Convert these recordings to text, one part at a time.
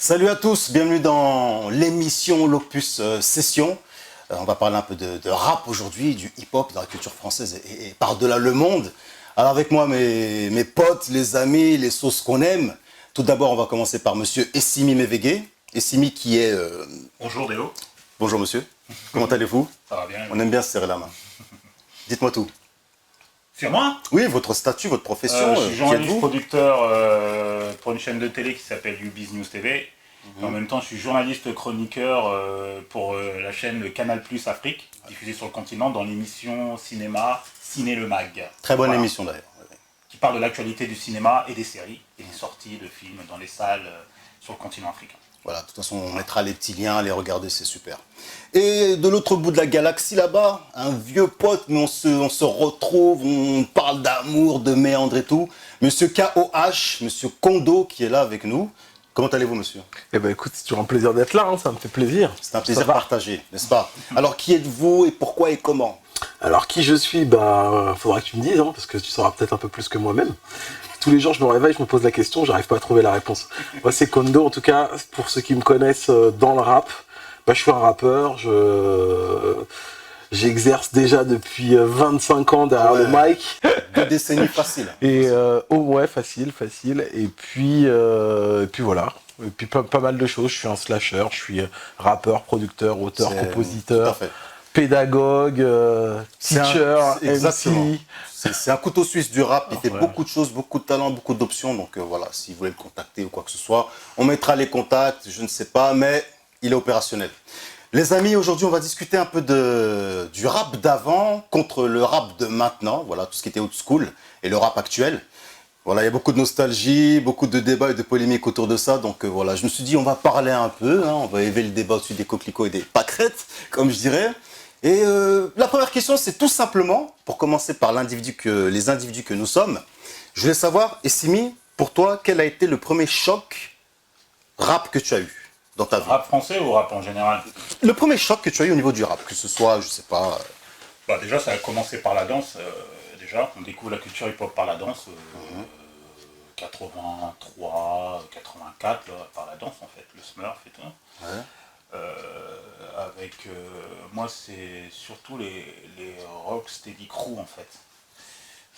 Salut à tous, bienvenue dans l'émission L'Opus Session. On va parler un peu de rap aujourd'hui, du hip-hop, de la culture française et par-delà le monde. Alors avec moi, mes potes, les amis, les sauces qu'on aime. Tout d'abord, on va commencer par monsieur Essimi Mévégué. Essimi qui est... Bonjour Déo. Bonjour monsieur, comment allez-vous? Ça va bien. On aime bien se serrer la main. Dites-moi tout. C'est moi. Oui, votre statut, votre profession, Je suis qui journaliste êtes-vous? producteur pour une chaîne de télé qui s'appelle UBiz News TV. Et en même temps, je suis journaliste chroniqueur pour la chaîne le Canal Plus Afrique, diffusée sur le continent dans l'émission cinéma Ciné le Mag. Très bonne Voilà. émission d'ailleurs. Qui parle de l'actualité du cinéma et des séries et des sorties de films dans les salles sur le continent africain. Voilà, de toute façon, on mettra les petits liens, les regarder, c'est super. Et de l'autre bout de la galaxie, là-bas, un vieux pote, mais on se retrouve, on parle d'amour, de méandre et tout. Monsieur KOH, monsieur Kondo, qui est là avec nous. Comment allez-vous, monsieur? Eh ben écoute, c'est toujours un plaisir d'être là, hein, ça me fait plaisir. C'est un plaisir partagé, n'est-ce pas? Alors, qui êtes-vous et pourquoi et comment? Alors qui je suis, faudra que tu me dises, hein, parce que tu sauras peut-être un peu plus que moi-même. Tous les jours, je me réveille, je me pose la question, j'arrive pas à trouver la réponse. Moi, c'est Kondo, en tout cas, pour ceux qui me connaissent dans le rap, je suis un rappeur, j'exerce déjà depuis 25 ans derrière le mic. 2 décennies faciles. Et ouais, facile. Et puis voilà. Et puis pas mal de choses. Je suis un slasher, je suis rappeur, producteur, auteur, Tout à compositeur, fait. pédagogue, teacher, exactement. MC. C'est un couteau suisse du rap, il fait beaucoup de choses, beaucoup de talents, beaucoup d'options. Donc voilà, si vous voulez le contacter ou quoi que ce soit, on mettra les contacts, je ne sais pas, mais il est opérationnel. Les amis, aujourd'hui, on va discuter un peu du rap d'avant contre le rap de maintenant. Voilà, tout ce qui était old school et le rap actuel. Voilà, il y a beaucoup de nostalgie, beaucoup de débats et de polémiques autour de ça. Donc voilà, je me suis dit, on va parler un peu, hein, on va élever le débat au-dessus des coquelicots et des pâquerettes, comme je dirais. Et la première question, c'est tout simplement, pour commencer par les individus que nous sommes, je voulais savoir, Essimi, pour toi, quel a été le premier choc rap que tu as eu dans ta vie? Rap français ou rap en général? Le premier choc que tu as eu au niveau du rap, que ce soit, je sais pas... Déjà, ça a commencé par la danse. Déjà, on découvre la culture hip-hop par la danse. 83, 84, là, par la danse en fait, le Smurf et tout. Ouais. Moi, c'est surtout les Rock Steady Crew en fait.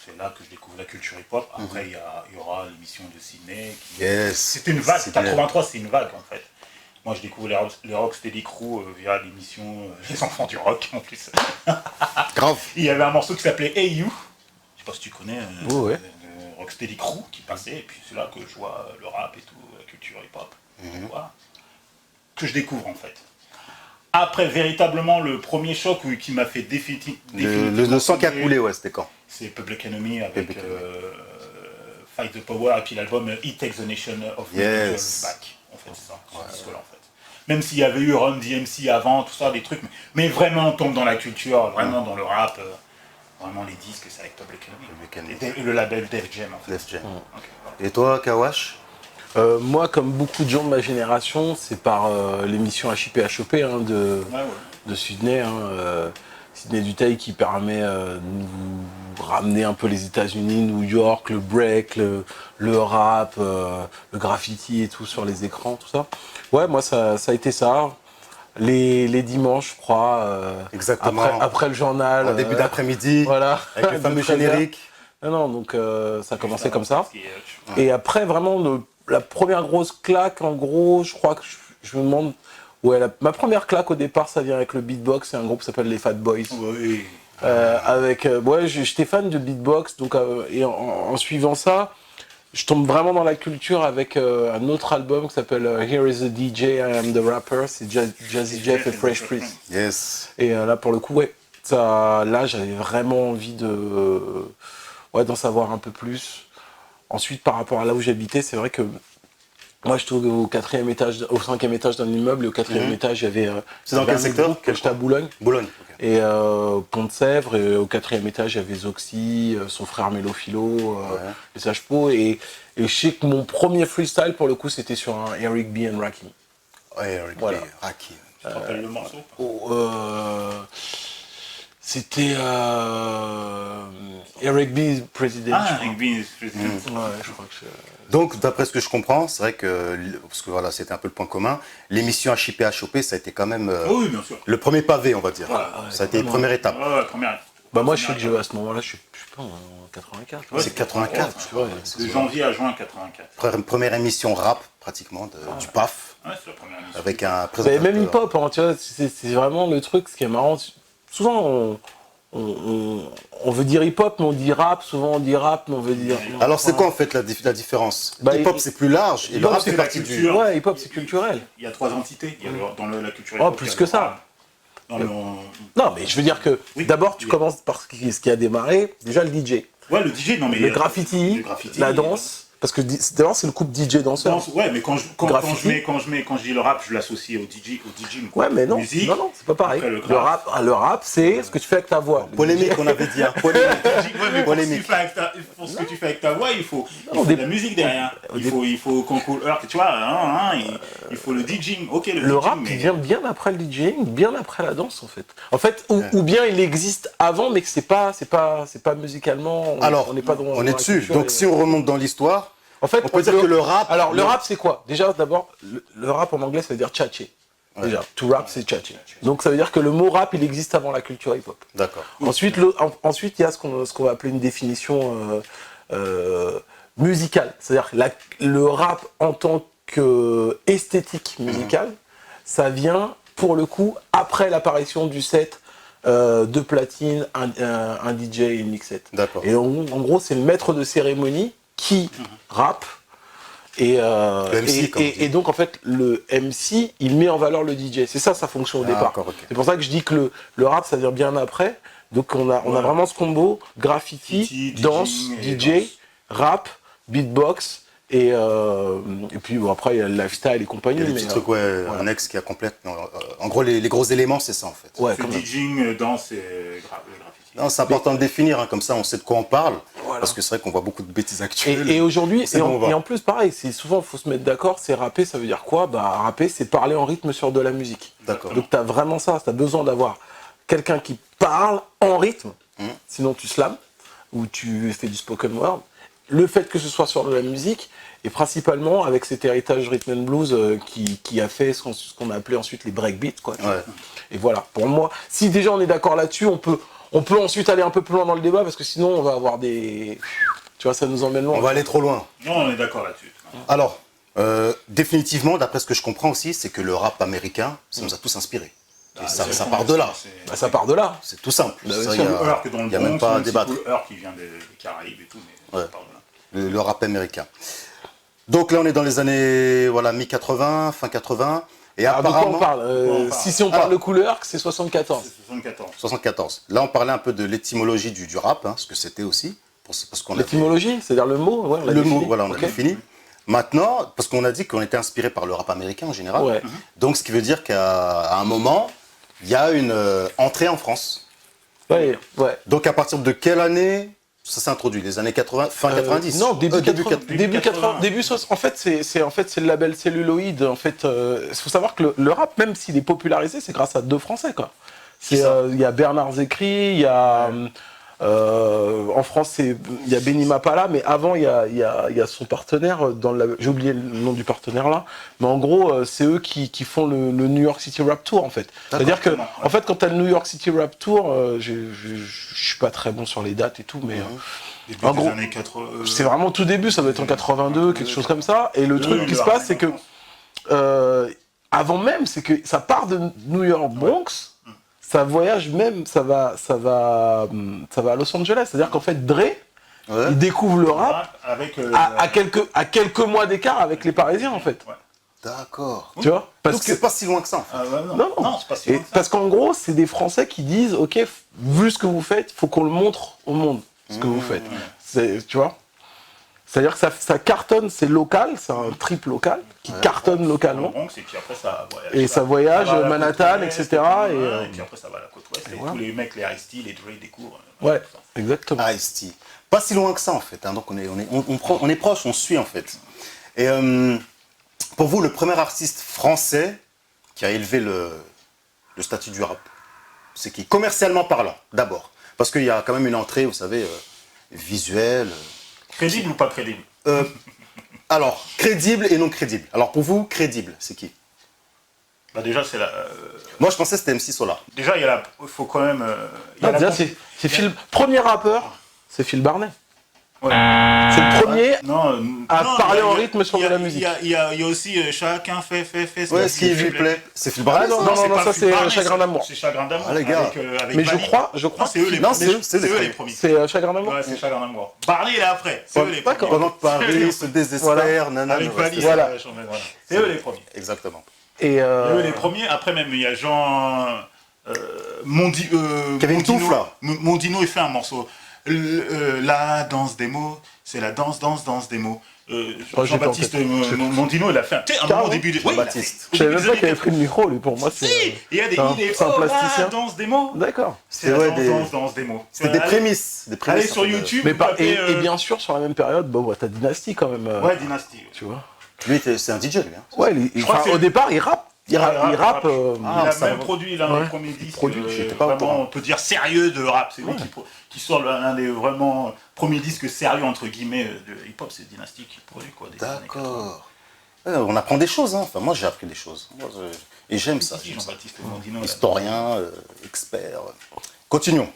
C'est là que je découvre la culture hip-hop. Après, il y aura l'émission de Sydney. C'était une vague. 83, c'est une vague en fait. Moi, je découvre les Rock Steady Crew via l'émission Les Enfants du Rock en plus. Grave. Il y avait un morceau qui s'appelait Hey You. Je sais pas si tu connais. Ouais. Rocksteady Crew qui passait, et puis c'est là que je vois le rap et tout, la culture hip-hop. Voilà. Que je découvre en fait. Après, véritablement, le premier choc qui m'a fait définitivement... Le sang qui a coulé, ouais, c'était quand? C'est Public Enemy avec Fight the Power, et puis l'album It Takes the Nation of Individuals Back. En fait, c'est ça, ce disque-là, en fait. Même s'il y avait eu Run DMC avant, tout ça, des trucs, mais vraiment on tombe dans la culture, vraiment dans le rap. Vraiment les disques, c'est avec Public Enemy. Et le label Def Jam en fait. Def Jam. Et toi, Kawash? Moi, comme beaucoup de gens de ma génération, c'est par l'émission HIP HOP hein, de Sydney. Sydney Dutheil qui permet de nous ramener un peu les États-Unis, New York, le break, le rap, le graffiti et tout sur les écrans, tout ça. Ouais, moi, ça a été ça. Les dimanches, je crois, Exactement. après le journal. En début d'après-midi, voilà, avec le fameux générique. Non, donc ça a commencé comme ça. Et après, vraiment, la première grosse claque, en gros, je crois que je me demande... Ouais, ma première claque au départ, ça vient avec le beatbox, c'est un groupe qui s'appelle les Fat Boys. Oui. J'étais fan de beatbox, donc et en suivant ça, je tombe vraiment dans la culture avec un autre album qui s'appelle Here is the DJ, I am the Rapper, c'est Jazzy Jeff et Fresh Prince. Yes. Et là, pour le coup, ouais, là, j'avais vraiment envie d'en savoir un peu plus. Ensuite, par rapport à là où j'habitais, c'est vrai que moi, je trouve au 5e étage d'un immeuble, et au 4e étage, il y avait... C'est dans quel secteur? J'étais à Boulogne. Boulogne. Okay. Et Pont de Sèvres, et au 4e étage, il y avait Zoxy, son frère Mélophilo, les Sages-Po. Et je sais que mon premier freestyle, pour le coup, c'était sur un Eric B. and Rakim. Ouais, Eric Voilà. B. Rakim. Tu te rappelles le morceau? C'était Eric B. President. Ah, Eric B. President. Ouais, je crois que c'est... Donc, d'après ce que je comprends, c'est vrai que, parce que voilà, c'était un peu le point commun, l'émission HIP-HOP, ça a été quand même Oui, bien sûr. le premier pavé, on va dire. Ouais, Ça a été la première étape. Ouais, première. Bah moi, je sais que à ce moment-là, je sais pas, en 84. Ouais, C'est 84. Ouais, De janvier à juin 84. Première émission rap, pratiquement, du PAF, Ouais, c'est la première émission. avec un Mais présentateur. même hip-hop, hein, tu vois, c'est vraiment le truc, ce qui est marrant. Souvent, on veut dire hip-hop, mais on dit rap. Souvent, on dit rap, mais on veut dire... Alors, c'est quoi en fait la différence? Bah, Hip-hop, c'est plus large, et le rap, c'est fait la partie du... culture. Ouais, hip-hop, c'est culturel. Il y a 3 entités. Il y a dans la culture. Oh, plus que ça. Dans le... Non, mais je veux dire que Oui. d'abord, tu commences par ce qui a démarré, déjà le DJ. Ouais, le DJ, non mais... Le graffiti, la danse. Parce que d'abord, c'est le couple DJ-danseur. Ouais, mais quand je dis le rap, je l'associe au DJ. Ouais, mais non, musique. non, c'est pas pareil. Après, Le rap, c'est ce que tu fais avec ta voix. Polémique, on avait dit, hein. Polémique. Ouais, mais Polémique. pour ce que tu fais avec ta voix, il faut Non, de la musique derrière. Il faut qu'on couleur, tu vois, il faut le DJing. Ok, Le DJing, rap, mais... il vient bien après le DJing, bien après la danse, en fait. En fait, ou bien il existe avant, mais que c'est pas musicalement. Alors, on n'est pas dans on est la dessus. culture Donc, et- si on remonte dans l'histoire, En fait, on peut dire que le rap... Alors, le rap, c'est quoi? Déjà, d'abord, le rap en anglais, ça veut dire tchatcher. Déjà, to rap, c'est tchatcher. Donc, ça veut dire que le mot rap, il existe avant la culture hip-hop. D'accord. Ensuite, il y a ce qu'on va appeler une définition musicale. C'est-à-dire le rap en tant qu'esthétique musicale, ça vient, pour le coup, après l'apparition du set de platine, un DJ et une mixette. D'accord. Et en gros, c'est le maître de cérémonie qui rappe. Et, Le MC, comme on dit. et donc, en fait, le MC, il met en valeur le DJ. C'est ça sa fonction au départ. D'accord, ok. C'est pour ça que je dis que le rap, ça vient bien après. Donc, on a vraiment ce combo graffiti, danse, DJing DJ, rap, beatbox. Et puis, bon, après, il y a le lifestyle et compagnie. Il y a des mais, petits trucs, ouais, voilà. annexes qui complètent. En gros, les gros éléments, c'est ça, en fait. Ouais, C'est comme ça. DJing, danse et graffiti. Non, c'est important de définir, hein, comme ça, on sait de quoi on parle. Voilà. Parce que c'est vrai qu'on voit beaucoup de bêtises actuelles. Et aujourd'hui, On sait où on va. et en plus, pareil, c'est souvent, il faut se mettre d'accord, c'est rapper, ça veut dire quoi? Bah, rapper, c'est parler en rythme sur de la musique. D'accord. Donc, tu as vraiment ça, tu as besoin d'avoir quelqu'un qui parle en rythme, sinon tu slams, ou tu fais du spoken word. Le fait que ce soit sur de la musique, et principalement avec cet héritage rhythm and blues qui a fait ce qu'on a appelé ensuite les breakbeats, quoi. Ouais. Et voilà, pour moi, si déjà on est d'accord là-dessus, on peut ensuite aller un peu plus loin dans le débat, parce que sinon on va avoir des... Tu vois, ça nous emmène loin. On va aller trop loin. Non, on est d'accord là-dessus. Alors, définitivement, d'après ce que je comprends aussi, c'est que le rap américain, ça nous a tous inspirés. Et ça part de là. Bah, ça part de là. C'est tout simple. Bah, Ça, bien sûr. Cool Herc dans le il n'y a même Bronx, pas à si débattre. Cool Herc qui vient des Caraïbes et tout, mais Ouais. ça part de là. Le rap américain. Donc là, on est dans les années mi-80, fin 80. Et Alors, de quoi apparemment, on parle parle Si on parle Alors. de couleur, c'est 74. C'est 74. 74. Là, on parlait un peu de l'étymologie du rap, hein, ce que c'était aussi. Parce qu'on a L'étymologie, c'est-à-dire le mot, ouais, on l'a le mot, défini. voilà, on a Ok. défini. Maintenant, parce qu'on a dit qu'on était inspiré par le rap américain en général. Ouais. Donc, ce qui veut dire qu'à un moment, il y a une entrée en France. Ouais, ouais. Donc, à partir de quelle année ça s'est introduit? Les années 80, fin 90? Non, début 80. Début 80. 80. Début 60. En fait, c'est le label celluloïd. En fait, il faut savoir que le rap, même s'il est popularisé, c'est grâce à deux Français, quoi. Qui ça Il y a Bernard Zécry, il y a en France, il y a Benny Mapala, mais avant, il y a son partenaire dans le j'ai oublié le nom du partenaire là, mais en gros, c'est eux qui font le New York City Rap Tour en fait. C'est-à-dire que, en fait, quand t'as le New York City Rap Tour, je suis pas très bon sur les dates et tout, mais Début en des gros, années 80. c'est vraiment tout début, ça doit être en 82, quelque chose comme ça. Et le truc qui se passe, c'est que avant même, c'est que ça part de New York Bronx. Ça voyage même, ça va à Los Angeles. C'est-à-dire qu'en fait, Dre, il découvre le rap avec, à quelques mois d'écart avec les Parisiens, en fait. Ouais. D'accord. Tu vois? Donc, c'est pas si loin que ça, en fait. Ah, ouais, Non. c'est pas si Et loin que ça. parce qu'en gros, c'est des Français qui disent, ok, vu ce que vous faites, faut qu'on le montre au monde, ce que vous faites. Tu vois? C'est-à-dire que ça cartonne, c'est local, c'est un trip local qui cartonne Dans localement. le Bronx, et puis après ça voyage. Et ça voyage, va à la Manhattan, côte ouest, etc. Et puis après ça va à la côte ouest. Et voilà. tous les mecs, les Ice-T, les Dre découvrent. Ouais, tout ça. exactement. Ice-T. Pas si loin que ça, en fait. Hein. Donc, on est proche, on suit, en fait. Et pour vous, le premier artiste français qui a élevé le statut du rap? c'est qui? Commercialement parlant, d'abord. Parce qu'il y a quand même une entrée, vous savez, visuelle. Crédible ou pas crédible? Alors, crédible et non crédible. Alors pour vous, crédible, c'est qui? Bah déjà, c'est la... Moi, je pensais que c'était MC Solar. Déjà, il faut quand même... Non, déjà, c'est Phil... Premier rappeur, c'est Phil Barnet. Ouais. C'est le premier Non, à non, parler il y a- en rythme sur il y a- de la musique. Il y a aussi chacun fait Ouais, ce qui lui plaît. C'est Phil Barnet, non, ça? non, pas ça, Phil c'est Barnet, Chagrin d'amour. C'est Chagrin d'amour. Ah, les gars. Avec Mais je Bali. crois Non, c'est eux les Non, premiers. c'est eux les les premiers. C'est Chagrin d'amour. Ouais, c'est Chagrin d'amour. Barney, il est après. C'est eux les premiers. Pendant que Paris se désespère, nanana. Avec ouais, Bali, c'est ça. Voilà. voilà. C'est eux les premiers. Exactement. Et Eux les premiers. Après même, il y a Jean... Kevin Touffe, là. Mondino, il fait un morceau. La danse des mots, c'est la danse des mots. Jean-Baptiste Mondino, il a fait un moment Carrément. au début de... Jean-Baptiste. je savais même pas qu'il avait pris le micro, lui, pour moi. Si, C'est il y a des idées. c'est un plasticien. La danse des mots. D'accord. C'est la ouais, danse des mots. C'était des prémices. Des prémices. Allez sur YouTube. Mais vous pas, tapez, et bien sûr, sur la même période, bon, t'as Dynasty quand même. Ouais, Dynasty. Tu vois. Lui, c'est un DJ, lui. Hein. Ouais, crois que au c'est- départ, il rappe. Il rappe. Il a ça même va. produit l'un Ouais. des premiers disques, J'étais pas au vraiment, courant. on peut dire sérieux de rap. C'est lui qui sort l'un des vraiment premiers disques sérieux, entre guillemets, de hip-hop. C'est Dynasty qui produit, quoi. Des années 80. D'accord. Ouais, on apprend des choses, hein. Enfin, moi, j'ai appris des choses. Moi, et j'aime ça. Si, j'aime ça. Jean-Baptiste Mondino. Historien, expert. Continuons.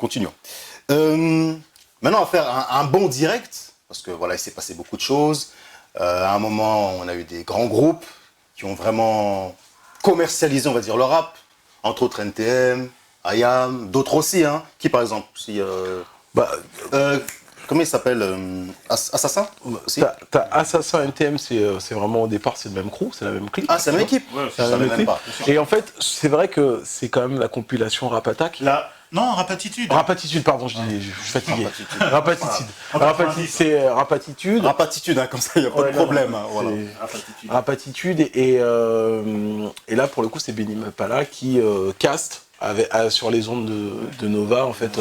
Maintenant, on va faire un bond direct, parce que voilà, il s'est passé beaucoup de choses. À un moment, on a eu des grands groupes qui ont vraiment commercialisé, on va dire, le rap, entre autres NTM, IAM, d'autres aussi, hein. Qui par exemple, si, comment il s'appelle, Assassin aussi. T'as Assassin NTM, c'est vraiment au départ, c'est le même crew, c'est la même clique. Ah, c'est la même équipe. Ouais, Je savais même pas. Et en fait, c'est vrai que c'est quand même la compilation Rap Attack. Non, Rapatitude. Rapatitude, pardon, je suis fatigué. Rapatitude. Rapatitude, c'est Rapatitude. Rapatitude, hein, comme ça, il n'y a pas de problème. Hein, voilà. C'est Rapatitude. Et là, pour le coup, c'est Benny Mapala qui caste sur les ondes de Nova, en fait,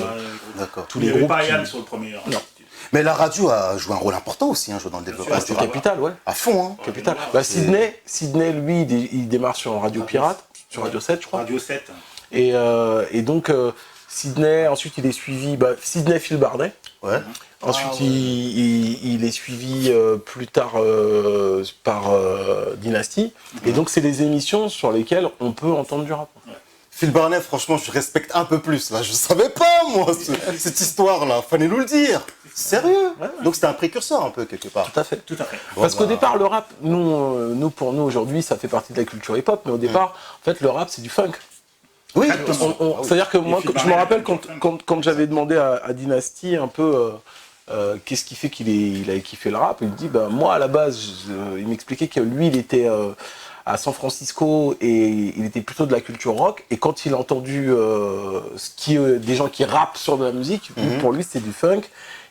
D'accord. tous Il les n'y avait groupes. pas Yann sur le premier. Non. Mais la radio a joué un rôle important aussi, hein, dans le développement du C'est rap. Capital, ouais. À fond, hein. Capital. Bah, Sydney, lui, il démarre sur Radio Pirate, sur Radio 7, je crois. Radio 7. Et donc, Sydney, ensuite, il est suivi, Sydney Phil Barnet. Ouais. Ensuite, il est suivi plus tard par Dynasty. Et donc, c'est les émissions sur lesquelles on peut entendre du rap. Phil Barnet, franchement, je respecte un peu plus. Là, je savais pas, moi, cette histoire-là. Fallait nous le dire. Sérieux. Donc, c'était un précurseur, un peu, quelque part. Tout à fait. Tout à fait. Parce qu'au départ, le rap, pour nous, aujourd'hui, ça fait partie de la culture hip-hop. Mais au départ, en fait, le rap, c'est du funk. Oui, C'est-à-dire que moi, Phil je me Barnet, rappelle c'est quand j'avais demandé à Dynasty un peu qu'est-ce qui fait qu'il avait kiffé le rap, il me dit, moi, à la base, il m'expliquait que lui, il était à San Francisco et il était plutôt de la culture rock. Et quand il a entendu des gens qui rappent sur de la musique, pour lui, c'était du funk.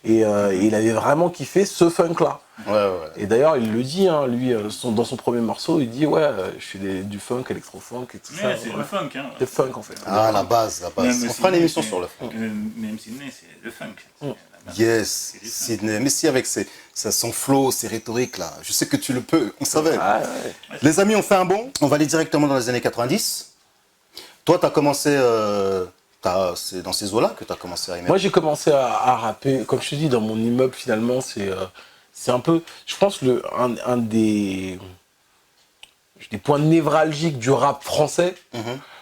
Et il avait vraiment kiffé ce funk-là. Ouais. Et d'ailleurs, il le dit, hein, lui, dans son premier morceau, il dit je fais du funk, électro-funk et tout ça. Mais c'est le funk. Hein. Le funk, en fait. Ah, la base. Même On fera une Sydney, émission c'est- sur le fond. Même Sydney, c'est le funk. Yes, C'est du funk. Sydney. Mais si, avec son flow, ses rhétoriques, là, je sais que tu le peux, on savait. Ah, ouais. Les amis, on fait un bond. On va aller directement dans les années 90. Toi, tu as commencé... c'est dans ces eaux-là que tu as commencé à aimer. Moi, j'ai commencé à rapper, comme je te dis, dans mon immeuble, finalement, c'est un peu, je pense, un des points névralgiques du rap français.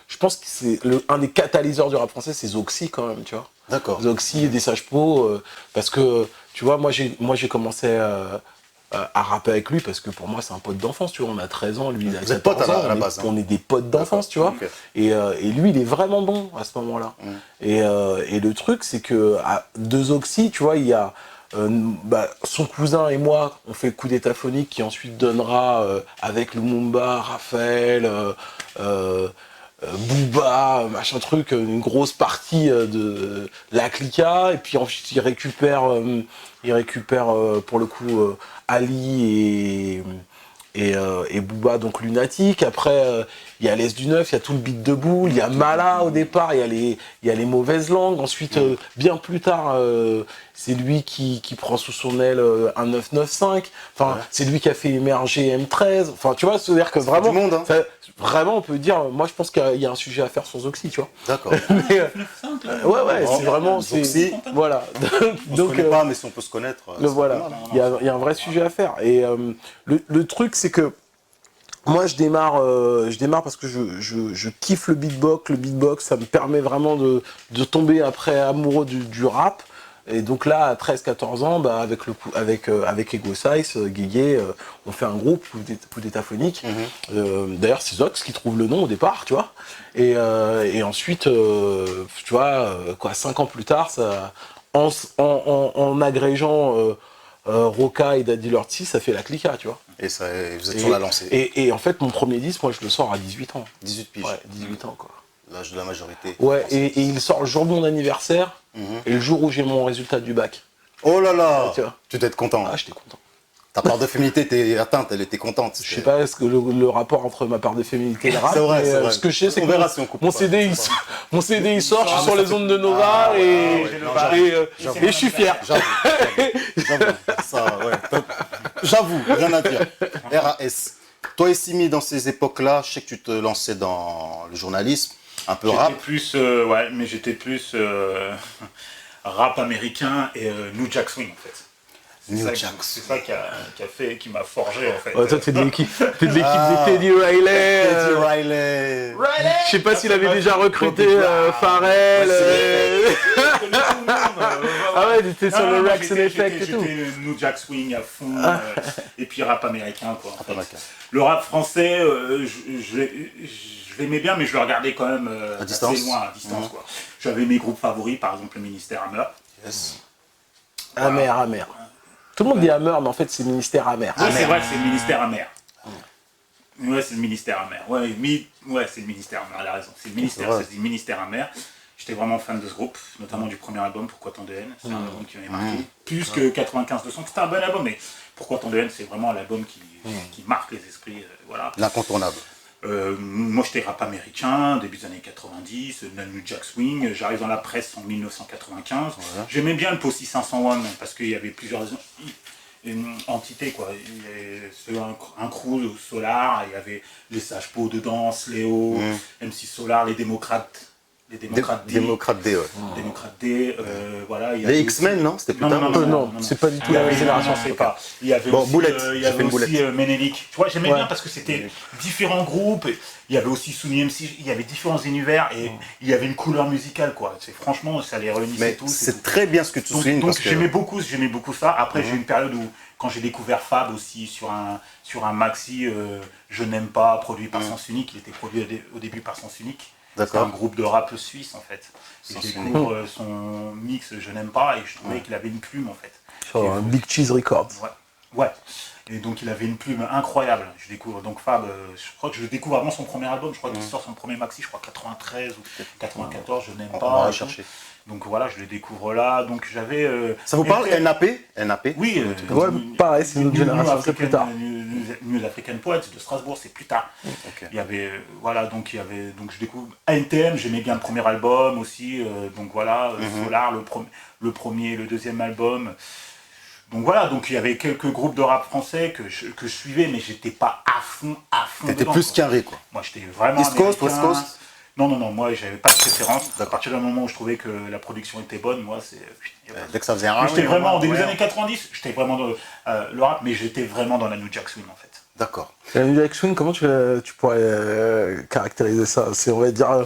Je pense que c'est un des catalyseurs du rap français, c'est Zoxy, quand même, tu vois. D'accord. Zoxy et des Sages-Peaux, parce que, tu vois, moi, j'ai commencé à rapper avec lui, parce que pour moi, c'est un pote d'enfance, tu vois. On a 13 ans, lui, il a Vous êtes 14 potes à ans, la base, hein. on est des potes d'enfance, tu vois. Ok. Et lui, il est vraiment bon à ce moment-là. Et le truc, c'est que de Zoxy, tu vois, il y a son cousin et moi, on fait le coup d'état phonique qui ensuite donnera avec Lumumba, Raphaël, Booba, machin truc, une grosse partie de la clica. Et puis ensuite, il récupère pour le coup Ali et Booba, donc Lunatic. Après, il y a l'Est du Neuf, il y a tout le beat de Boule, il y a Mala au départ, il y a les mauvaises langues. Ensuite, bien plus tard, c'est lui qui prend sous son aile un 995. Enfin, c'est lui qui a fait émerger M13. Enfin, tu vois, c'est-à-dire que vraiment, du monde, hein. vraiment, on peut dire, moi je pense qu'il y a un sujet à faire sur Zoxy, tu vois. D'accord. Mais, ouais, c'est vraiment, Zoxy. voilà. On se connaît pas, mais si on peut se connaître. Voilà, il y a un vrai sujet à faire. Et le truc, c'est que moi, je démarre parce que je kiffe le beatbox. Le beatbox, ça me permet vraiment de tomber après amoureux du rap. Et donc là, à 13-14 ans, bah, avec Ego Size, Guégué, on fait un groupe, Coup d'État Phonique. D'ailleurs, c'est Zox qui trouve le nom au départ, tu vois. Et ensuite, tu vois, 5 ans plus tard, ça, en agrégeant Roca et Daddy Lorty, ça fait la clica, tu vois. Et ça, vous êtes sur la lancée. Et en fait, mon premier disque, moi, je le sors à 18 ans. 18 piges. Ouais, 18 ans, quoi. L'âge de la majorité. Ouais, et il sort le jour de mon anniversaire, et le jour où j'ai mon résultat du bac. Oh là là, Tu vois. tu dois être content. Ah, j'étais content. Ta part de féminité était atteinte, elle était contente. Je sais pas est-ce que le rapport entre ma part de féminité et le rap. C'est vrai, mais, c'est vrai. ce que je sais, c'est On que verra si on coupe mon pas. CD, mon CD, il sort, je suis sur les ondes de Nova, et je suis fier. J'avoue, ça, ouais. J'avoue, rien à dire. RAS. Toi et Simi, dans ces époques-là, je sais que tu te lançais dans le journalisme, un peu rap. J'étais plus rap américain et New Jack Swing en fait. C'est ça qui m'a forgé en fait. Ouais, toi, t'es de l'équipe de Teddy Riley. Teddy Riley. Je sais pas s'il avait déjà recruté Pharrell. Ah ouais, il était sur le Rax and Effect et tout. J'étais New Jack Swing à fond, et puis rap américain quoi. Le rap français, je l'aimais bien, mais je le regardais quand même assez loin, à distance quoi. J'avais mes groupes favoris, par exemple le Ministère Hammer. Yes. Hammer. Tout le monde dit Hammer, mais en fait c'est Ministère Hammer. Ouais, c'est vrai, c'est le Ministère Hammer. Ouais, c'est le Ministère Hammer. Ouais, c'est le Ministère Hammer, elle a raison. C'est le Ministère, ça se dit Ministère Hammer. J'étais vraiment fan de ce groupe, notamment du premier album, Pourquoi tant de haine. C'est un album qui m'avait marqué. Plus que 95 200, c'était un bon album, mais Pourquoi tant de haine, c'est vraiment l'album qui marque les esprits. Voilà. L'incontournable. Moi j'étais rap américain, début des années 90, New Jack Swing, j'arrive dans la presse en 1995. Ouais. J'aimais bien le Possi 501 parce qu'il y avait plusieurs entités quoi. Il y avait un crew Solar, il y avait les Sages Po dedans, Léo, MC Solar, les Démocrates. Les Démocrates D. Démocrates D, ouais. Démocrates D, voilà. Les X-Men, non? C'était plus tard? Non, c'est pas du tout la génération. C'est pas. Il y avait aussi Ménélique. Tu vois, j'aimais bien parce que c'était différents groupes. Il y avait aussi Souni MC, il y avait différents univers et il y avait une couleur musicale, quoi. Franchement, ça les réunissait tous. C'est très bien ce que tu soulignes. Donc j'aimais beaucoup ça. Après, j'ai eu une période où, quand j'ai découvert Fab aussi sur un maxi Je n'aime pas, produit par Sens Unique, il était produit au début par Sens Unique. C'est un groupe de rap suisse en fait. Et je découvre son mix Je n'aime pas et je trouvais qu'il avait une plume en fait. Sur un Big Cheese Records. Ouais. Et donc il avait une plume incroyable. Je découvre donc Fab, je crois que je découvre avant son premier album, je crois qu'il sort son premier maxi, je crois 93 ou 94, Je n'aime pas. On va chercher. Donc voilà, je le découvre là. Donc j'avais. Ça vous parle NAP? Oui. Pareil, c'est une autre génération, c'est plus tard. New African Poets de Strasbourg, c'est plus tard. Okay. Il y avait donc je découvre NTM, j'aimais bien le premier album aussi. Donc voilà, Solar, le premier, le deuxième album. Donc voilà, donc il y avait quelques groupes de rap français que je suivais, mais j'étais pas à fond. T'étais plus carré quoi. Moi j'étais vraiment. East Coast, West Coast. Non, moi j'avais pas de préférence. À partir du moment où je trouvais que la production était bonne, moi c'est. Dès que ça faisait un. J'étais vraiment, au début des années 90, j'étais vraiment dans le rap, mais j'étais vraiment dans la New Jack Swing en fait. D'accord. La New Jack Swing, comment tu pourrais caractériser ça? On va dire.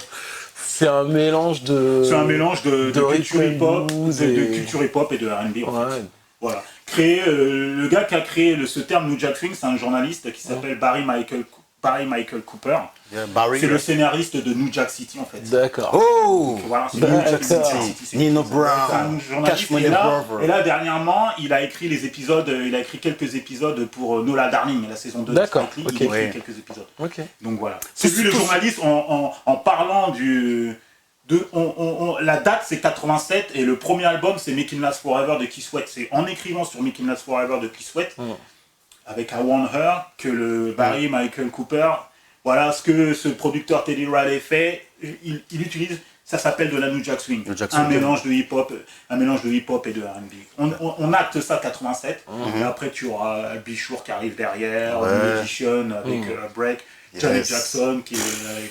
C'est un mélange de. C'est un mélange de culture hip-hop, de culture hip-hop et de R&B en fait. Voilà. Le gars qui a créé ce terme New Jack Swing, c'est un journaliste qui s'appelle Barry Michael Cooper. C'est le scénariste de New Jack City en fait. D'accord. Oh. Donc, voilà, c'est New Jack City. Nino Brown. Cash Money Brother. Et là dernièrement, il a écrit quelques épisodes pour Nola Darling, la saison 2 de Spike Lee. Il a écrit quelques épisodes. Donc voilà. C'est lui le journaliste en parlant la date c'est 87 et le premier album c'est Making Last Forever de Keith Sweat. C'est en écrivant sur Making Last Forever de Keith Sweat avec I Want Her, que le Barry Michael Cooper, voilà ce que ce producteur Teddy Riley fait, il utilise, ça s'appelle de la New Jack Swing, mélange de hip-hop et de R&B. On acte ça 87, et après tu auras Bichour qui arrive derrière, Magician avec Break, Janet Jackson qui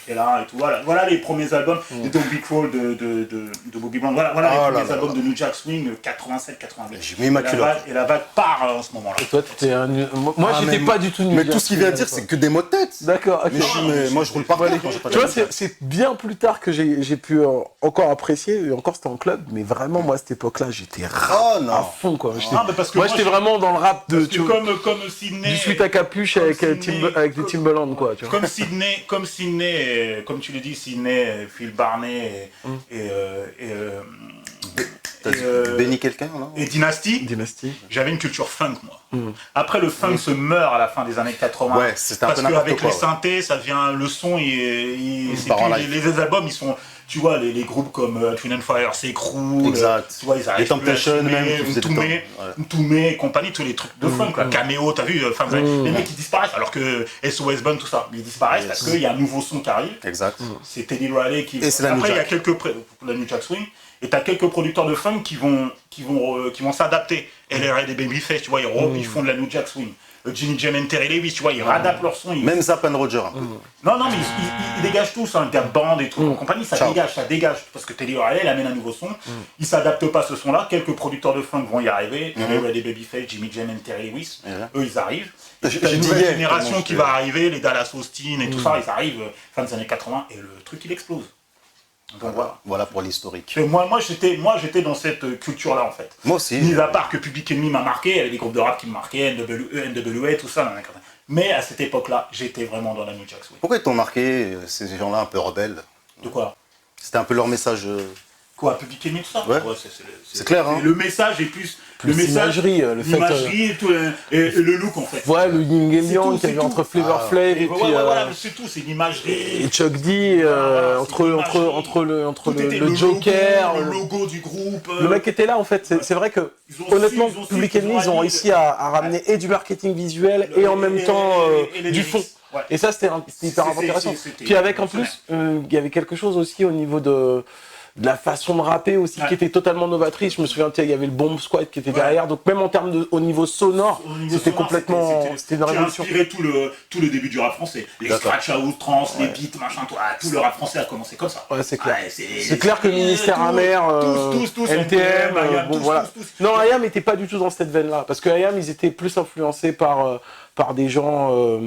est là et tout. Voilà les premiers albums de Big Roll de Bobby Brown. Voilà les premiers albums de New Jack Swing 87-88. J'ai mis ma culotte. Et la vague part en ce moment-là. Et toi, t'étais un. Moi, j'étais pas du tout New Jack. Mais tout ce qu'il vient de dire, c'est que des mots de tête. D'accord, ok. Mais moi, je roule par terre quand j'ai pas de Tu vois, c'est bien plus tard que j'ai pu encore apprécier, et encore c'était en club, mais vraiment, moi, à cette époque-là, j'étais à fond, quoi. Moi, j'étais vraiment dans le rap de. Comme Sydney. Du suite à capuche avec des Timbaland, quoi. Comme Sydney, comme tu l'as dit, Sydney, Phil Barney Benny quelqu'un, là et Dynasty. J'avais une culture funk, moi. Après, le funk se meurt à la fin des années 80. Ouais, c'était un peu n'importe quoi. Parce qu'avec les synthés, ça devient le son, les albums, ils sont. Tu vois, les groupes comme Twin and Fire, s'écroulent. Exact. Tu vois, ils arrivent. Les Temptations, même. Toumé et compagnie, tous les trucs de funk, là. Caméo, t'as vu, les mecs qui disparaissent, alors que SOS Band, tout ça, ils disparaissent parce qu'il y a un nouveau son qui arrive. Exact. C'est Teddy Riley qui. Et c'est la New Après, il y a Jack. la New Jack Swing, et t'as quelques producteurs de funk qui vont s'adapter. LRA des Babyface, tu vois, ils font de la New Jack Swing. Jimmy Jam et Terry Lewis, tu vois, ils radaptent leur son. Même Zapp and Roger, un peu. Non, mais ils dégagent tous, hein, Gap Band et tout, en compagnie, ça dégage. Parce que Teddy Riley, il amène un nouveau son, il s'adapte pas à ce son-là, quelques producteurs de funk vont y arriver, les Babyface, Jimmy Jam et Terry Lewis, eux, ils arrivent. T'as une nouvelle génération qui va arriver, les Dallas Austin et tout ça, ils arrivent fin des années 80, et le truc, il explose. Donc, voilà pour l'historique. Moi, j'étais dans cette culture-là, en fait. Moi aussi. Mis à part que Public Enemy m'a marqué, il y avait des groupes de rap qui me marquaient, NWA, tout ça. Mais à cette époque-là, j'étais vraiment dans la New Jack Swing. Pourquoi ils t'ont marqué, ces gens-là un peu rebelles? De quoi? C'était un peu leur message. Quoi, Public Enemy, tout ça? Ouais. C'est clair, hein. Le message est plus l'imagerie, l'imagerie et le look, en fait. Ouais, le yin et yang qu'il y avait entre Flavor Flav et puis c'est tout, c'est l'imagerie. et Chuck D entre le Joker, le logo du groupe. Le mec était là, en fait. C'est vrai que honnêtement, Public Enemy, ils ont réussi à ramener et du marketing visuel et en même temps du fond. Ouais. Et ça, c'était hyper intéressant. Puis avec en plus, il y avait quelque chose aussi au niveau de la façon de rapper aussi qui était totalement novatrice. Je me souviens, il y avait le Bomb Squad qui était derrière. Donc même en termes au niveau sonore, c'était complètement, c'était une révolution. Qui a inspiré tout le début du rap français. Les scratch à outrance, les beats, machin, tout le rap français a commencé comme ça. Ouais, c'est clair. C'est clair que Ministère Amer, NTM, bon voilà. Non, IAM n'était pas du tout dans cette veine-là, parce que IAM, ils étaient plus influencés par des gens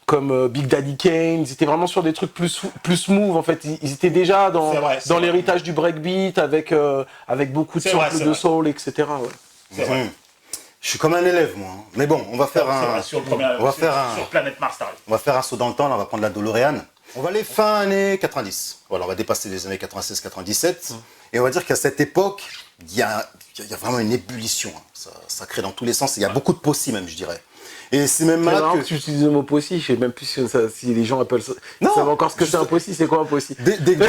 comme Big Daddy Kane, ils étaient vraiment sur des trucs plus smooth en fait. Ils étaient déjà dans l'héritage du breakbeat avec beaucoup de samples de soul, etc. Ouais. C'est vrai. Je suis comme un élève moi. Mais bon, on va faire sur Planète Mars, on va faire un saut dans le temps, là, on va prendre la DeLorean. On va aller fin années 90. Voilà, on va dépasser les années 96-97. Et on va dire qu'à cette époque, il y a vraiment une ébullition. Ça crée dans tous les sens. Il y a beaucoup de possibles même, je dirais. Et c'est même là que tu utilises le mot possi, je sais même plus si les gens appellent ça. Ils savent encore ce que c'est un possi, c'est quoi un possi? Des coups.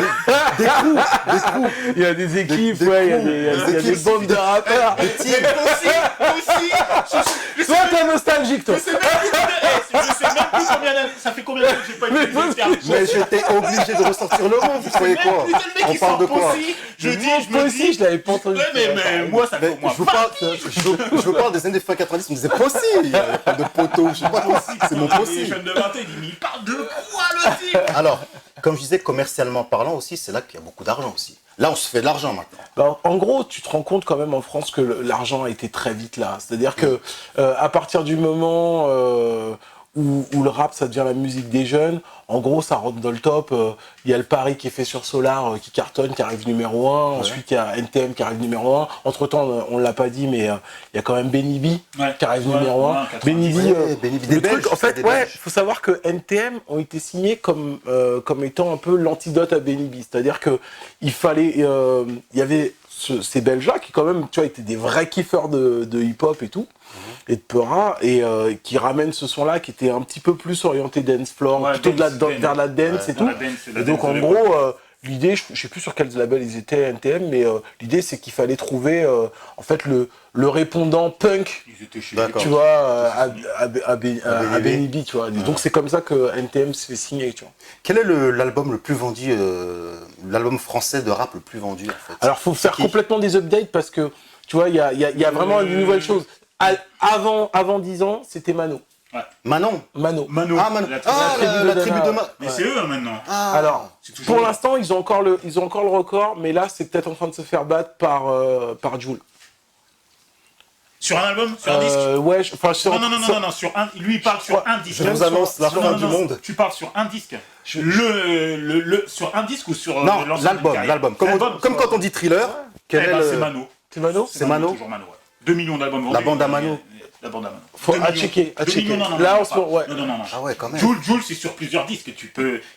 Il y a des équipes, il y a des bandes de rappeurs. Toi, t'es nostalgique, toi. Je sais même plus combien d'années. Ça fait combien d'années que j'ai pas utilisé le terme. Mais j'étais obligé de ressortir le mot, vous croyez quoi? On parle de quoi? Je je l'avais pas entendu. Mais moi, ça fait au moins. Je vous parle des années fin 90, on me disait possi. Il n'y a pas de poteau, je sais pas quoi. C'est mon possi. Les jeunes de 20 ans, ils disent, mais il parle de quoi le type? Alors, comme je disais, commercialement parlant aussi, c'est là qu'il y a beaucoup d'argent aussi. Là, on se fait de l'argent maintenant. Ben, en gros, tu te rends compte quand même en France que l'argent a été très vite là. C'est-à-dire que à partir du moment où le rap, ça devient la musique des jeunes, en gros, ça rentre dans le top. Il y a le pari qui est fait sur Solar qui cartonne, qui arrive numéro 1. Ouais. Ensuite, il y a NTM qui arrive numéro 1. Entre-temps, on ne l'a pas dit, mais il y a quand même Benny B qui arrive numéro 1. Benny B, le truc, en fait, il faut savoir que NTM ont été signés comme étant un peu l'antidote à Benny B. C'est-à-dire qu'il fallait... il y avait ces Belges-là qui, quand même, tu vois, étaient des vrais kiffeurs de hip-hop et tout. Et de Peura, et qui ramène ce son-là qui était un petit peu plus orienté dance floor, plutôt vers la dance et tout. Et donc en gros, l'idée, je sais plus sur quels labels ils étaient, NTM, mais l'idée c'est qu'il fallait trouver en fait le répondant punk, Ils étaient chez tu vois, à Benny B, tu vois. Donc c'est comme ça que NTM se fait signer, tu vois. Quel est l'album le plus vendu, l'album français de rap le plus vendu en fait? Alors faut faire complètement des updates parce que tu vois, il y a vraiment une nouvelle chose. Avant 10 ans, c'était Mano. Ouais. Mano. Mano. Mano. Ah, Mano. La tribu de Mano. Mais c'est eux maintenant. Ah. Alors, toujours pour eux. l'instant, ils ont encore le record, mais là, c'est peut-être en train de se faire battre par Jul. Sur un album, sur un disque. Ouais, enfin sur. Non, sur un. Lui il parle sur un disque. Je vous annonce la fin du monde. Tu parles sur un disque. Sur un disque ou sur Non, l'ensemble d'une carrière. l'album. Comme quand on dit thriller, quel est c'est le... Mano. C'est Mano. C'est Mano. Toujours Mano, ouais. 2 millions d'albums vendus. La bande à Mano. La bande à Mano. Faut 2 à millions. checker, à 2 checker. millions, non, Là, non, en ce moment, ouais. Non. Ah ouais, quand même. Jul, c'est sur plusieurs disques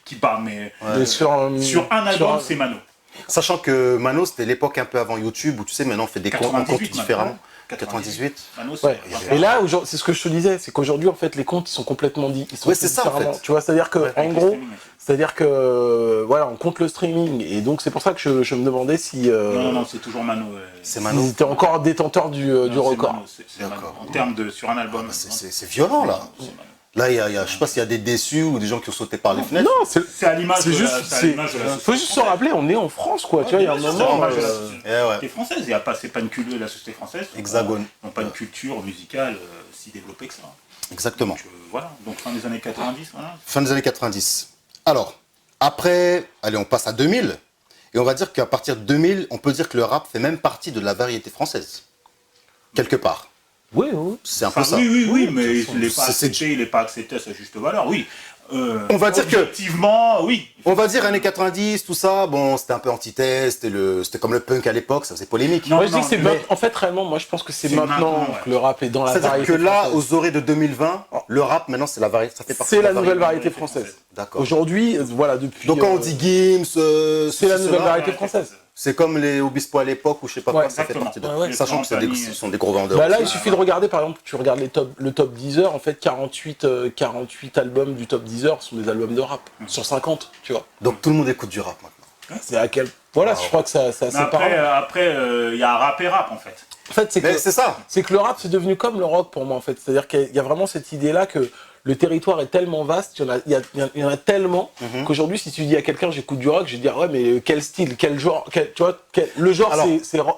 qui parle, mais Sur un album, c'est Mano. Sachant que Mano, c'était l'époque un peu avant YouTube où tu sais, maintenant on fait des comptes 98 différemment. 98. Mano, Ouais. Et là, c'est ce que je te disais, c'est qu'aujourd'hui, en fait, les comptes, ils sont complètement ils sont Ouais, c'est ça, en différemment. fait. Tu vois, c'est-à-dire que, en gros, streaming. c'est-à-dire que, voilà, on compte le streaming, et donc c'est pour ça que je me demandais si. Non, c'est toujours Mano. C'est Mano. Ils étaient encore détenteurs du record. C'est Mano. D'accord. En termes de sur un album. C'est violent là. C'est Mano. Là, je sais pas s'il y a des déçus ou des gens qui ont sauté par les fenêtres. Non, C'est à l'image c'est de juste, la société. faut juste se rappeler, on est en France, quoi. Tu vois, il y a un moment. la Eh ouais. société française. C'est pas une culture, la société française. Hexagone. N'ont pas une culture musicale si développée que ça. Exactement. Donc, voilà. Donc fin des années 90, voilà. Fin des années 90. Alors, après, allez, on passe à 2000. Et on va dire qu'à partir de 2000, on peut dire que le rap fait même partie de la variété française. Quelque part. Oui, oui. C'est un peu Enfin, ça. oui, mais de toute il façon, n'est pas c'est- accepté, il n'est pas accepté à sa juste valeur, oui. On va dire que- Effectivement, oui. On va dire années 90, tout ça, bon, c'était un peu antithèse, c'était comme le punk à l'époque, ça faisait polémique. Non, Moi, je dis que c'est mais- en fait, réellement, moi, je pense que c'est C'est maintenant maintenant, ouais. que le rap est dans la C'est-à-dire variété que là, française. aux orées de 2020, le rap, maintenant, c'est la variété, ça fait partie C'est de la nouvelle variété. variété française. D'accord. Aujourd'hui, voilà, depuis. Donc quand on dit Gims, c'est la nouvelle variété française. c'est comme les Obispo à l'époque ou je sais pas Ouais, quoi, ça fait exactement. partie de. Ouais, ouais. Sachant que ce sont des gros vendeurs. Bah là, aussi. il suffit de regarder, par exemple, tu regardes le top 10 heures, en fait, 48 albums du top 10 heures sont des albums de rap, sur 50, tu vois. Donc tout le monde écoute du rap maintenant. C'est à quel. Voilà, je crois que ça Mais c'est parlant. après, il y a rap et rap, en fait. En fait, c'est Mais que. c'est ça. C'est que le rap, c'est devenu comme le rock pour moi, en fait. C'est-à-dire qu'il y a vraiment cette idée-là que le territoire est tellement vaste, il y en a tellement qu'aujourd'hui, si tu dis à quelqu'un j'écoute du rock, je vais dire ouais, mais quel style, quel genre, tu vois, le genre Alors-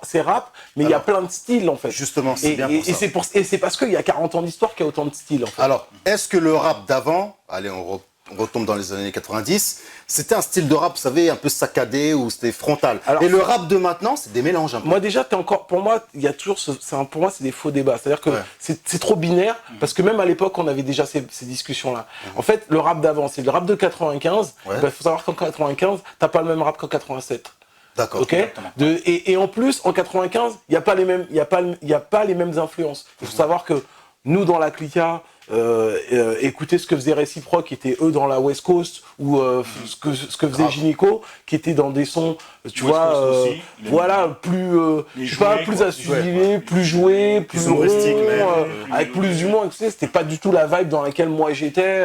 c'est rap, mais il y a Alors, plein de styles en fait. Justement, c'est Et, bien et- pour et ça. c'est parce qu'il y a 40 ans d'histoire qu'il y a autant de styles en fait. Alors, est-ce que le rap d'avant, allez, on retombe dans les années 90, c'était un style de rap, vous savez, un peu saccadé ou c'était frontal. Alors- Et le rap de maintenant, c'est des mélanges un peu. Moi déjà, pour moi, il y a toujours, pour moi, c'est des faux débats. C'est-à-dire que Ouais. c'est trop binaire, parce que même à l'époque, on avait déjà ces discussions-là. En fait, le rap d'avant, c'est le rap de 95. Ouais. Il faut savoir qu'en 95, t'as pas le même rap qu'en 87. D'accord. Ok. Et en plus, en 95, il n'y a pas les mêmes influences. Il faut savoir que nous, dans la Clica, écouter ce que faisait Réciproque, qui était eux dans la West Coast, ou ce que faisait Grave. Gynéco, qui était dans des sons, tu West vois, Coast aussi, il a voilà, plus, Les je sais pas, jouets, plus quoi. assimilé, plus joué, plus humoristique, rond, même. avec plus d'humour, et tout ça. C'était pas du tout la vibe dans laquelle moi j'étais,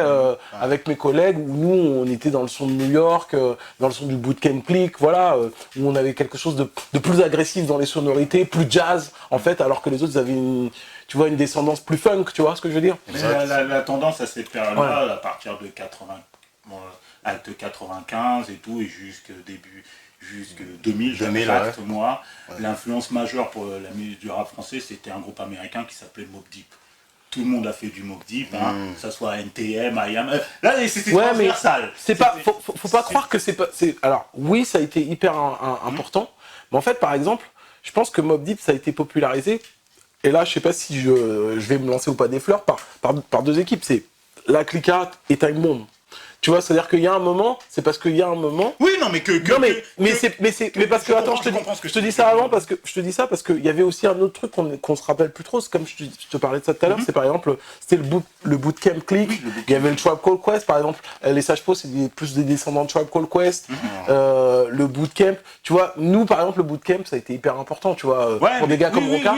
avec mes collègues, où nous, on était dans le son de New York, dans le son du bootcamp click, voilà, où on avait quelque chose de plus agressif dans les sonorités, plus jazz, en fait, alors que les autres avaient tu vois, une descendance plus funk, tu vois ce que je veux dire? Mais la tendance à cette période-là, à partir de 80, de 95 et tout, et jusque 2000, 2000, chaque mois, l'influence majeure pour la musique du rap français, c'était un groupe américain qui s'appelait Mobb Deep. Tout le monde a fait du Mobb Deep, hein, que ça soit NTM, IAM. Là, c'était transversal. C'est pas, faut pas croire que c'est pas. Alors, oui, ça a été hyper important, mais en fait, par exemple, je pense que Mobb Deep, ça a été popularisé. Et là, je sais pas si je vais me lancer ou pas des fleurs par deux équipes. C'est la Clica et Time Bomb. Tu vois, c'est-à-dire qu'il y a un moment, c'est parce qu'il y a un moment. Oui, non, mais Mais parce que attends, je te dis ça avant parce que je te dis ça parce qu'il y avait aussi un autre truc qu'on se rappelle plus trop. C'est comme je te parlais de ça tout à l'heure. C'est par exemple, c'était le bootcamp click. Il y avait le Tribe Called Quest, par exemple. Les Sages Po, c'est plus des descendants de Tribe Called Quest. Le bootcamp, tu vois, nous par exemple, le bootcamp, ça a été hyper important, tu vois, pour des gars comme Roca.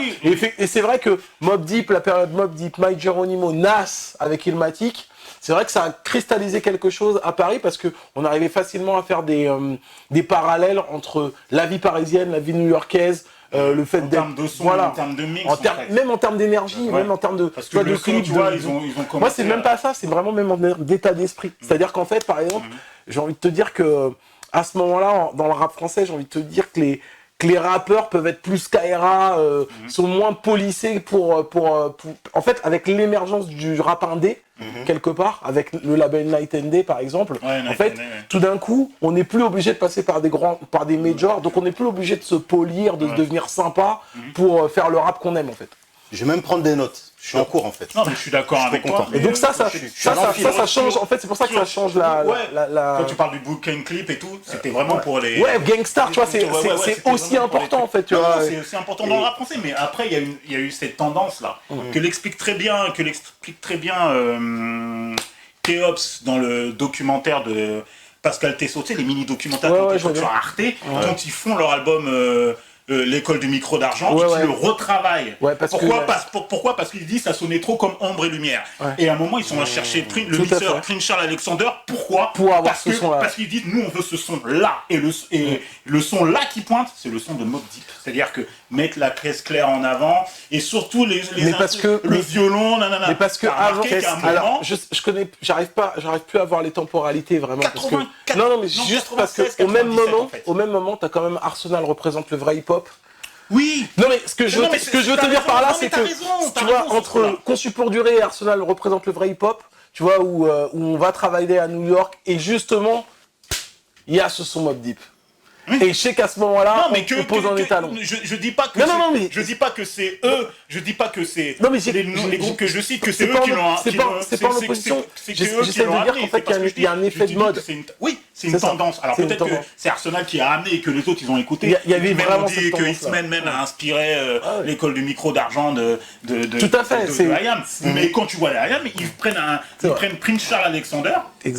Et c'est vrai que Mobb Deep, la période Mobb Deep, Mike Geronimo, Nas avec Illmatic. c'est vrai que ça a cristallisé quelque chose à Paris parce que on arrivait facilement à faire des parallèles entre la vie parisienne, la vie new-yorkaise, le fait d'être... En termes de son, en termes de mix, même en termes d'énergie, même en termes de... Parce que le son, tu vois, ils ont commencé... Moi, c'est même pas ça, c'est vraiment même en d'état d'esprit. C'est-à-dire qu'en fait, par exemple, j'ai envie de te dire que à ce moment-là, dans le rap français, j'ai envie de te dire que les rappeurs peuvent être plus Kaira, sont moins polissés pour... En fait, avec l'émergence du rap indé, quelque part, avec le label Night and Day, par exemple, en fait, tout d'un coup, on n'est plus obligé de passer par des majors, donc on n'est plus obligé de se polir, de devenir sympa pour faire le rap qu'on aime, en fait. Je vais même prendre des notes. Je suis en cours en fait. Non, mais je suis d'accord avec toi. Et donc ça change. En fait, c'est pour ça que ça change la. Quand tu parles du booking clip et tout, c'était vraiment pour les. Ouais, Gangstar, tu vois, c'est aussi important en fait. Tu vois. C'est aussi important dans le rap français. Mais après, il y a eu cette tendance là que l'explique très bien, Théops dans le documentaire de Pascal Tessot, tu sais, les mini documentaires sur Arte, quand ils font leur album. L'école du micro d'argent, qui le retravaille. Pourquoi Parce qu'il dit ça sonnait trop comme ombre et lumière. Et à un moment, ils sont allés chercher le mixeur Prince Charles Alexander. Pourquoi Parce qu'ils disent, nous, on veut ce son-là. Et le son-là qui pointe, c'est le son de Mobb Deep. C'est-à-dire que mettre la caisse claire en avant, et surtout le violon, Mais parce que avant, alors, j'arrive plus à voir les temporalités vraiment. Non, mais juste parce que au même moment, t'as quand même Arsenal représente le vrai hip-hop. Oui. Non mais ce que je veux te dire par là, c'est que tu vois, entre Conçu pour durer et Arsenal représente le vrai hip-hop, tu vois, où on va travailler à New York et justement, il y a ce son Mobb Deep. Et je sais qu'à ce moment-là, on pose un étalon. Je dis pas que je dis pas que c'est eux, je dis pas que c'est les groupes que je cite, que c'est eux qui l'ont. C'est pas en opposition. J'essaie de dire qu'en fait, il y a un effet de mode. Oui, c'est une tendance. Alors peut-être que c'est Arsenal qui a amené et que les autres ils ont écouté. Il y avait vraiment dit que X-Men même a inspiré l'école du micro d'argent de IAM. Mais quand tu vois les IAM, ils prennent Prince Charles Alexander,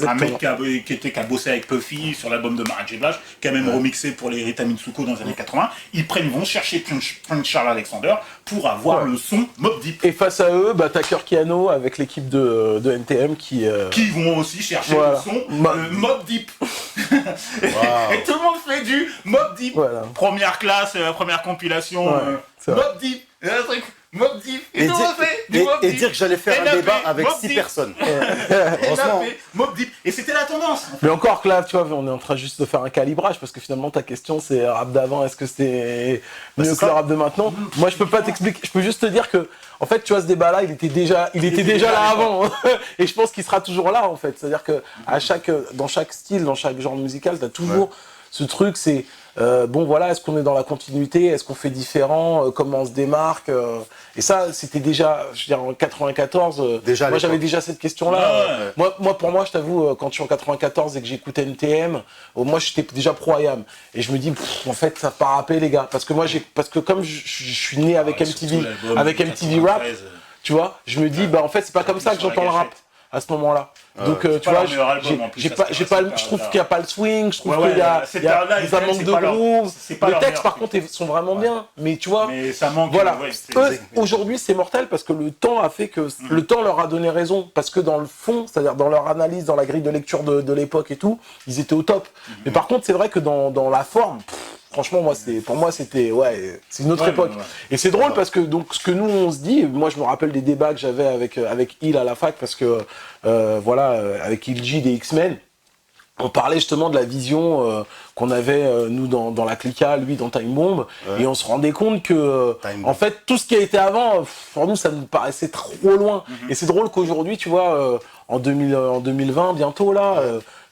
un mec qui a bossé avec Puffy sur l'album de Mara J. Blige, qui a même remixé pour les Rita Mitsuko dans les années 80, ils vont chercher Prince Charles Alexander pour avoir le son Mobb Deep. Et face à eux, Tucker Kiano avec l'équipe de NTM qui vont aussi chercher le son Mobb Deep. Et tout le monde fait du Mobb Deep. Première classe, première compilation, Mobb Deep. Mobb Deep. Et dire que j'allais faire un débat avec 6 personnes. Franchement. Mobb Deep. Et c'était la tendance. Mais encore que là, tu vois, on est en train juste de faire un calibrage parce que finalement ta question c'est rap d'avant, est-ce que c'est mieux que le rap de maintenant? Moi je peux pas t'expliquer, je peux juste te dire que en fait, tu vois, ce débat-là, il était déjà là avant. Et je pense qu'il sera toujours là en fait. C'est-à-dire que dans chaque style, dans chaque genre musical, t'as toujours ce truc, c'est bon voilà, est-ce qu'on est dans la continuité, est-ce qu'on fait différent, comment on se démarque, et ça c'était déjà, je veux dire en 94, moi j'avais déjà cette question-là. Pour moi, je t'avoue, quand je suis en 94 et que j'écoutais NTM, moi j'étais déjà pro IAM et je me dis en fait ça va pas rapper les gars, parce que comme je suis né avec MTV Rap, tu vois, je me dis en fait c'est pas comme ça que j'entends le rap à ce moment-là. Donc tu vois, je trouve qu'il n'y a pas le swing, je trouve qu'il y a un manque de groove. Les textes par contre sont vraiment bien, mais tu vois, ça manque. Voilà, aujourd'hui c'est mortel parce que le temps a fait que le temps leur a donné raison, parce que dans le fond, c'est-à-dire dans leur analyse, dans la grille de lecture de l'époque et tout, ils étaient au top. Mais par contre, c'est vrai que dans la forme, franchement, pour moi, c'était c'est une autre époque. Et c'est drôle parce que donc ce que nous on se dit, moi je me rappelle des débats que j'avais avec Hill à la fac parce que avec Ilji des X-Men, on parlait justement de la vision qu'on avait nous dans la Clica, lui dans Time Bomb, et on se rendait compte que en fait tout ce qui a été avant, pour nous ça nous paraissait trop loin. Et c'est drôle qu'aujourd'hui, tu vois, en 2020 bientôt là.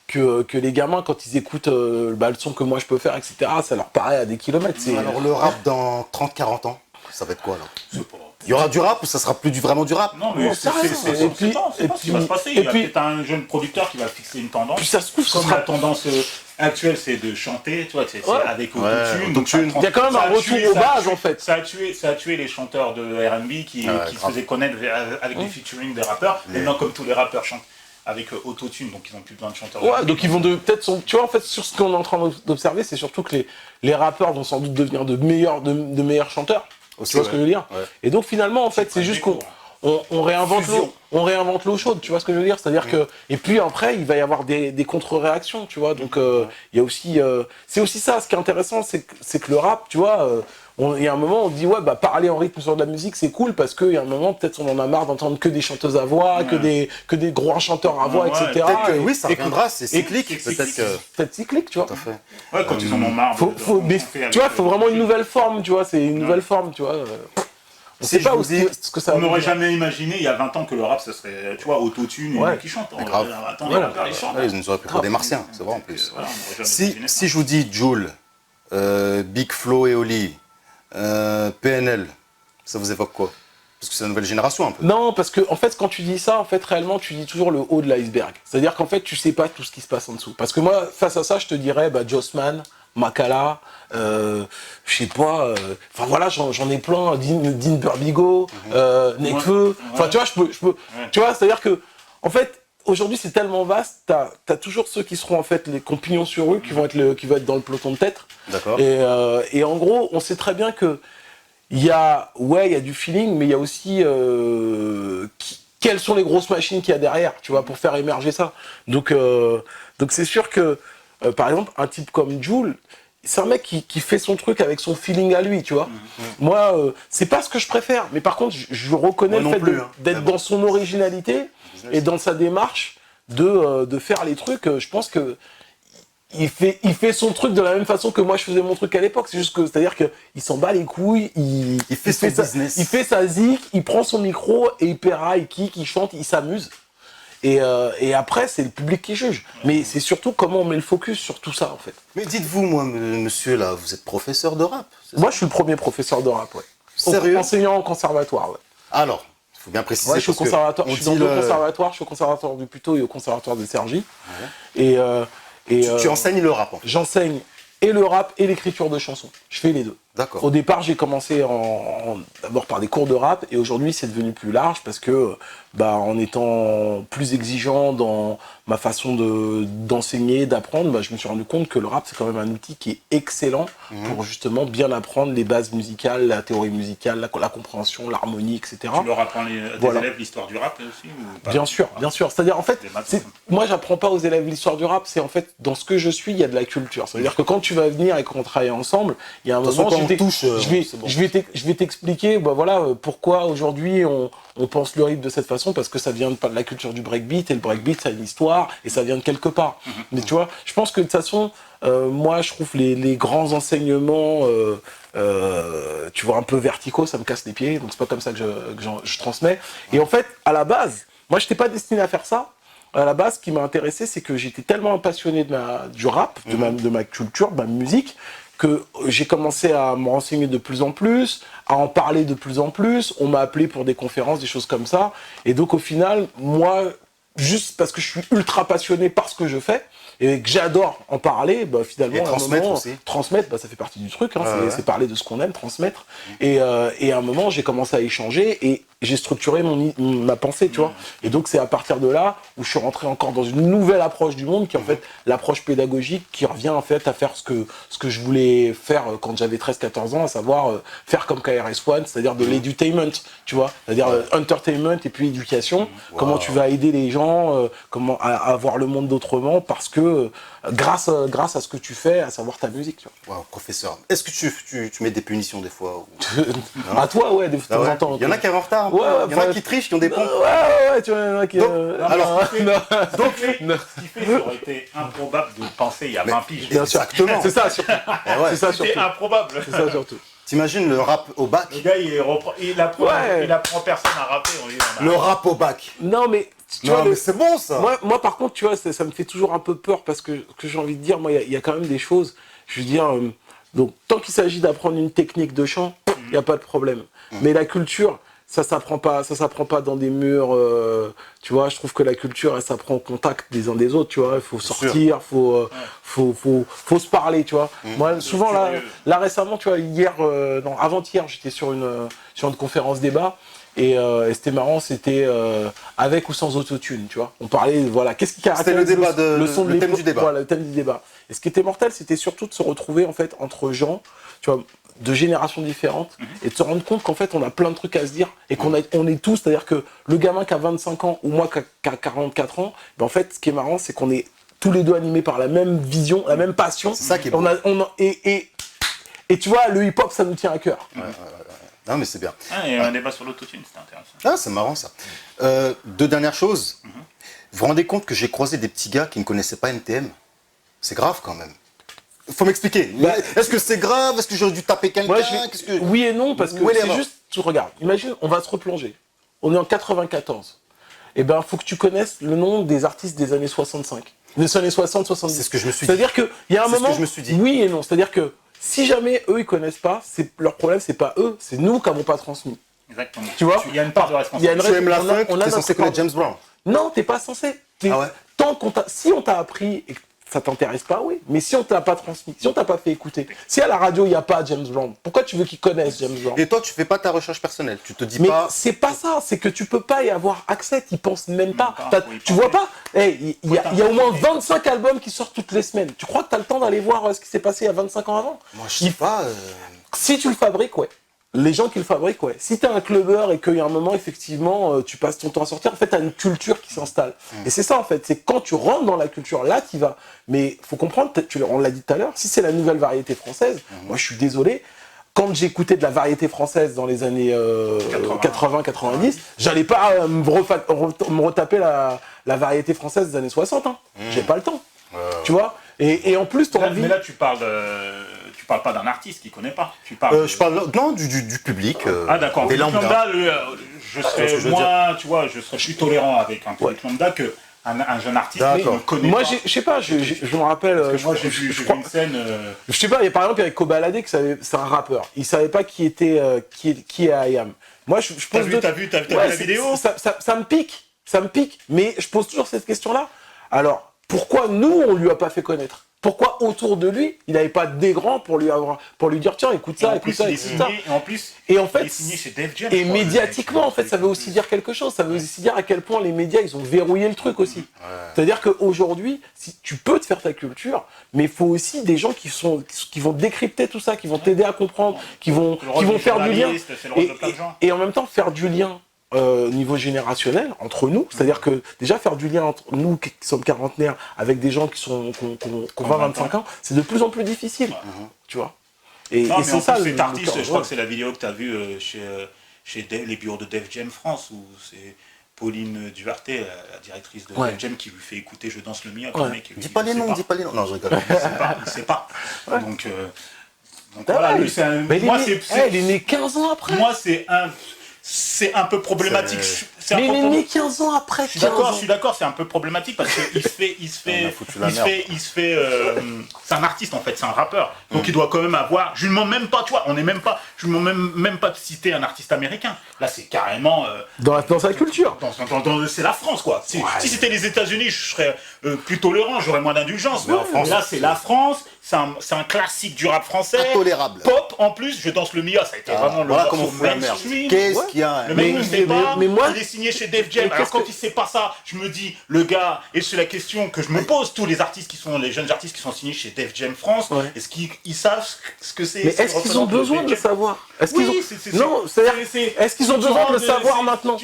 Que les gamins, quand ils écoutent le son que moi je peux faire, etc., ça leur paraît à des kilomètres. Alors le rap dans 30-40 ans, ça va être quoi là? Il y aura du rap ou ça sera plus vraiment du rap? Non, mais c'est ce qui va se passer. Il y a peut-être un jeune producteur qui va fixer une tendance. Puis ça se trouve, comme la tendance actuelle, c'est de chanter, tu vois, c'est avec autotune. Il y a quand même un retour aux bases en fait. Ça a tué les chanteurs de R&B qui se faisaient connaître avec des featuring des rappeurs. Maintenant, comme tous les rappeurs chantent avec autotune, donc ils n'ont plus besoin de chanteurs. Ouais, donc ils vont tu vois, en fait, sur ce qu'on est en train d'observer, c'est surtout que les rappeurs vont sans doute devenir de meilleurs chanteurs. Tu vois ce que je veux dire? Et donc finalement, en fait, c'est juste qu'on on réinvente Fusion. l'eau. On réinvente l'eau chaude, tu vois ce que je veux dire? C'est-à-dire que. Et puis après, il va y avoir des contre-réactions, tu vois. Donc, il y a aussi. C'est aussi ça, ce qui est intéressant, c'est que le rap, tu vois. Il y a un moment, on dit, ouais, bah, parler en rythme sur de la musique, c'est cool, parce qu'il y a un moment, peut-être, on en a marre d'entendre que des chanteuses à voix, que des gros chanteurs à voix, etc. Peut-être que oui, ça reviendra, c'est cyclique. Peut-être cyclique, tu vois. Tout à fait. Ouais, quand ils en ont marre. Mais, tu vois, il faut vraiment une nouvelle forme, tu vois. C'est une nouvelle forme, tu vois. On Si sait pas je vous dis- ce que ça On va n'aurait devenir. jamais imaginé il y a 20 ans que le rap, ça serait, tu vois, autotune et Ouais. les mecs qui chantent. grave. Attends, Voilà. les rappeurs, ils chantent. Ouais, ils nous auraient pris pour des martiens, c'est vrai en plus. Voilà, on n'aurait jamais Si, imaginé ça. si je vous dis Jul, Big Flo et Oli, PNL, ça vous évoque quoi? Parce que c'est la nouvelle génération un peu. Non, parce que en fait, quand tu dis ça, en fait, réellement, tu dis toujours le haut de l'iceberg. C'est-à-dire qu'en fait, tu sais pas tout ce qui se passe en dessous. Parce que moi, face à ça, je te dirais, bah, Jossman, Makala, je sais pas, enfin voilà, j'en ai plein, Dean Burbigo, Nekfeu. Enfin, tu vois, je peux, tu vois, c'est-à-dire que, en fait, aujourd'hui, c'est tellement vaste, t'as toujours ceux qui seront en fait les compagnons sur rue, qui vont être dans le peloton de tête. D'accord. Et en gros, on sait très bien que il y a du feeling, mais il y a aussi quelles sont les grosses machines qu'il y a derrière, tu vois, pour faire émerger ça. Donc c'est sûr que, par exemple, un type comme Jul, c'est un mec qui fait son truc avec son feeling à lui, tu vois. Moi, c'est pas ce que je préfère, mais par contre, je reconnais Moi le non fait plus, hein. d'être Mais bon. dans son originalité et dans sa démarche de faire les trucs. Je pense que il fait son truc de la même façon que moi je faisais mon truc à l'époque. C'est juste que, c'est-à-dire qu'il s'en bat les couilles, il fait son business. il fait sa zik, il prend son micro et il paiera, il kick, il chante, il s'amuse. Et après, c'est le public qui juge. Mais c'est surtout comment on met le focus sur tout ça, en fait. Mais dites-vous, moi, monsieur, là, vous êtes professeur de rap, c'est ça? Moi, je suis le premier professeur de rap, ouais. Sérieux? Enseignant en conservatoire, ouais. Alors, il faut bien préciser. Ouais, je suis au parce que conservatoire. on Je suis dans dit deux conservatoires. Je suis au conservatoire du Puteaux et au conservatoire de Cergy. Et tu enseignes le rap, en fait. j'enseigne et le rap et l'écriture de chansons. Je fais les deux. D'accord. Au départ, j'ai commencé d'abord par des cours de rap et aujourd'hui, c'est devenu plus large parce que, en étant plus exigeant dans ma façon d'enseigner, d'apprendre, je me suis rendu compte que le rap, c'est quand même un outil qui est excellent pour justement bien apprendre les bases musicales, la théorie musicale, la compréhension, l'harmonie, etc. Tu leur apprends à tes Voilà. élèves l'histoire du rap aussi ou pas? Bien sûr, bien sûr. C'est-à-dire, en fait, Des maths. moi, j'apprends pas aux élèves l'histoire du rap. C'est en fait, dans ce que je suis, il y a de la culture. C'est-à-dire que quand tu vas venir et qu'on travaille ensemble, il y a un De toute façon, moment, quand on touche, c'est bon. je vais t'expliquer, pourquoi aujourd'hui on pense le rythme de cette façon, parce que ça vient de la culture du breakbeat, et le breakbeat, ça a une histoire, et ça vient de quelque part. Mais tu vois, je pense que de toute façon, moi, je trouve les grands enseignements, tu vois, un peu verticaux, ça me casse les pieds, donc c'est pas comme ça que je transmets. Et en fait, à la base, moi, je n'étais pas destiné à faire ça. À la base, ce qui m'a intéressé, c'est que j'étais tellement passionné du rap, de ma culture, de ma musique, que j'ai commencé à me renseigner de plus en plus, à en parler de plus en plus. On m'a appelé pour des conférences, des choses comme ça. Et donc, au final, moi, juste parce que je suis ultra passionné par ce que je fais, et que j'adore en parler, finalement, Et à un transmettre moment, aussi. transmettre, ça fait partie du truc, hein, Ouais. c'est parler de ce qu'on aime, transmettre. Et à un moment, j'ai commencé à échanger et j'ai structuré ma pensée, tu vois. Et donc, c'est à partir de là où je suis rentré encore dans une nouvelle approche du monde, qui est en fait l'approche pédagogique, qui revient en fait à faire ce que je voulais faire quand j'avais 13-14 ans, à savoir faire comme KRS-One, c'est-à-dire de l'edutainment, tu vois. C'est-à-dire entertainment et puis éducation. Comment tu vas aider les gens, comment à voir le monde d'autrement, parce que grâce à ce que tu fais, à savoir ta musique, tu vois. Wow, professeur. Est-ce que tu mets des punitions des fois À toi, ouais, de temps Ah ouais. en temps. Il y en a qui arrivent en retard. un peu. Ouais, Il y en a enfin, qui trichent, qui ont des pompes. Ouais, tu vois, il y en a qui... Donc, alors, non. Ce qui fait, ça aurait été improbable de penser il y a 20 piges. Bien sûr. Exactement. C'est ça, surtout. Eh ouais. C'est ça, C'était surtout. improbable. C'est ça, surtout. T'imagines le rap au bac? Le gars, il apprend personne à rapper. On lui dit, Le rap au bac. Non, mais... Tu Non, vois, mais c'est bon ça. moi, par contre, tu vois, ça me fait toujours un peu peur parce que j'ai envie de dire, moi, il y a quand même des choses. Je veux dire, donc, tant qu'il s'agit d'apprendre une technique de chant, il n'y a pas de problème. Mais la culture, ça s'apprend pas dans des murs. Tu vois, je trouve que la culture, elle s'apprend au contact des uns des autres. Tu vois, il faut sortir, faut se parler. Tu vois. Moi, souvent là récemment, tu vois, avant-hier, j'étais sur une conférence débat. Et c'était marrant, c'était avec ou sans autotune, tu vois. On parlait, voilà, qu'est-ce qui caractérise le débat le son de le thème l'époque, du débat. Voilà, le thème du débat. Et ce qui était mortel, c'était surtout de se retrouver en fait entre gens, tu vois. de générations différentes et de se rendre compte qu'en fait, on a plein de trucs à se dire et on est tous, c'est-à-dire que le gamin qui a 25 ans ou moi qui a 44 ans, ben en fait, ce qui est marrant, c'est qu'on est tous les deux animés par la même vision, la même passion. C'est ça qui est beau. Et tu vois, le hip-hop, ça nous tient à cœur. Non, mais c'est bien. Ah, et un débat sur l'autotune, c'était intéressant. Ah, c'est marrant ça. Deux dernières choses. Vous vous rendez compte que j'ai croisé des petits gars qui ne connaissaient pas NTM? C'est grave quand même. Faut m'expliquer. Est-ce que c'est grave? Est-ce que j'aurais dû taper quelqu'un? Oui et non, parce que Où est c'est l'erreur? juste, tu regardes, imagine, on va se replonger. On est en 94. Eh ben, faut que tu connaisses le nom des artistes des années 65. Des années 60, 70. C'est ce que je me suis dit. C'est-à-dire qu'il y a un C'est ce moment, que je me suis dit. oui et non. C'est-à-dire que si jamais eux, ils connaissent pas, leur problème, c'est pas eux, c'est nous qui n'avons pas transmis. Exactement. Tu vois? Il y a une part de responsabilité. Tu aimes la funk, on a t'es censé notre connaître James Brown. Non, t'es pas censé. Ah ouais? Si on t'a appris et que ça t'intéresse pas, oui. Mais si on t'a pas transmis, si on t'a pas fait écouter, si à la radio il n'y a pas James Brown, pourquoi tu veux qu'ils connaissent James Brown? Et toi, tu fais pas ta recherche personnelle. Tu te dis Mais pas. c'est pas ça, c'est que tu peux pas y avoir accès, ils pensent même pas. Oui, Tu vois pas? Il y a au moins 25 albums qui sortent toutes les semaines. Tu crois que t'as le temps d'aller voir ce qui s'est passé il y a 25 ans avant? Moi, je sais pas. Si tu le fabriques, ouais. Les gens qui le fabriquent, ouais. Si t'es un clubbeur et qu'il y a un moment, effectivement, tu passes ton temps à sortir, en fait, t'as une culture qui s'installe. Et c'est ça, en fait. C'est quand tu rentres dans la culture, là, t'y vas. Mais faut comprendre, on l'a dit tout à l'heure, si c'est la nouvelle variété française, moi, je suis désolé. Quand j'écoutais de la variété française dans les années 80-90, j'allais pas me retaper la variété française des années 60. Hein. J'ai pas le temps. Tu vois? Et en plus, t'as envie... Mais là, tu parles pas d'un artiste qui connaît pas. Tu parles Je parle non, du public. Ah d'accord. Des lambda. Je serais moins, tu vois, je serais plus tolérant avec un public lambda que un jeune artiste qui ne connaît moi, pas. je sais pas, je me rappelle... Moi, j'ai vu une scène... Je sais pas, par exemple, avec Kobalade, c'est un rappeur. Il savait pas qui est I Am. Moi, je pose T'as vu la vidéo? Ça me pique. Mais je pose toujours cette question-là. Alors, pourquoi nous, on lui a pas fait connaître? Pourquoi autour de lui, il n'avait pas des grands pour lui dire tiens, écoute ça, écoute ça, écoute ça. Et en fait, il est signé chez Def Jam. Et médiatiquement, en fait, ça veut aussi dire quelque chose. Ça veut aussi dire à quel point les médias, ils ont verrouillé le truc aussi. C'est-à-dire qu'aujourd'hui, si tu peux te faire ta culture, mais il faut aussi des gens qui vont décrypter tout ça, qui vont t'aider à comprendre, qui vont faire du lien. Et en même temps, faire du lien au niveau générationnel entre nous, c'est-à-dire que déjà faire du lien entre nous qui sommes quarantenaires avec des gens qui ont 20-25 ans, c'est de plus en plus difficile, tu vois. Et c'est ça. Cet artiste, je crois que c'est la vidéo que tu as vue chez les bureaux de Def Jam France, où c'est Pauline Duarte, la directrice de Def Jam, qui lui fait écouter Je danse le Mia. Dis pas les noms. Non, je rigole. Il sait pas. Donc voilà, lui, c'est un... il est né 15 ans après. Moi, c'est un peu problématique. Mais il est né 15 ans après. Je suis d'accord, c'est un peu problématique parce qu'il se fait. C'est un artiste en fait, c'est un rappeur. Donc il doit quand même avoir. Je lui demande même pas, tu vois, je lui demande même pas de citer un artiste américain. Là, c'est carrément. Dans sa culture. C'est la France, quoi. Si c'était les États-Unis, je serais plus tolérant, j'aurais moins d'indulgence. Mais là, c'est la France. C'est un classique du rap français. Intolérable. Pop, en plus, Je danse le Mia, ça a été vraiment le morceau mainstream. Qu'est-ce qu'il y a? Le mec ne sait pas, il est signé chez Def Jam. Alors quand il sait pas ça, je me dis, le gars, et c'est la question que je me pose, tous les jeunes artistes qui sont signés chez Def Jam France, est-ce qu'ils savent ce que c'est? Mais est-ce qu'ils ont besoin de le savoir? Non, c'est-à-dire, est-ce qu'ils ont besoin de le savoir maintenant?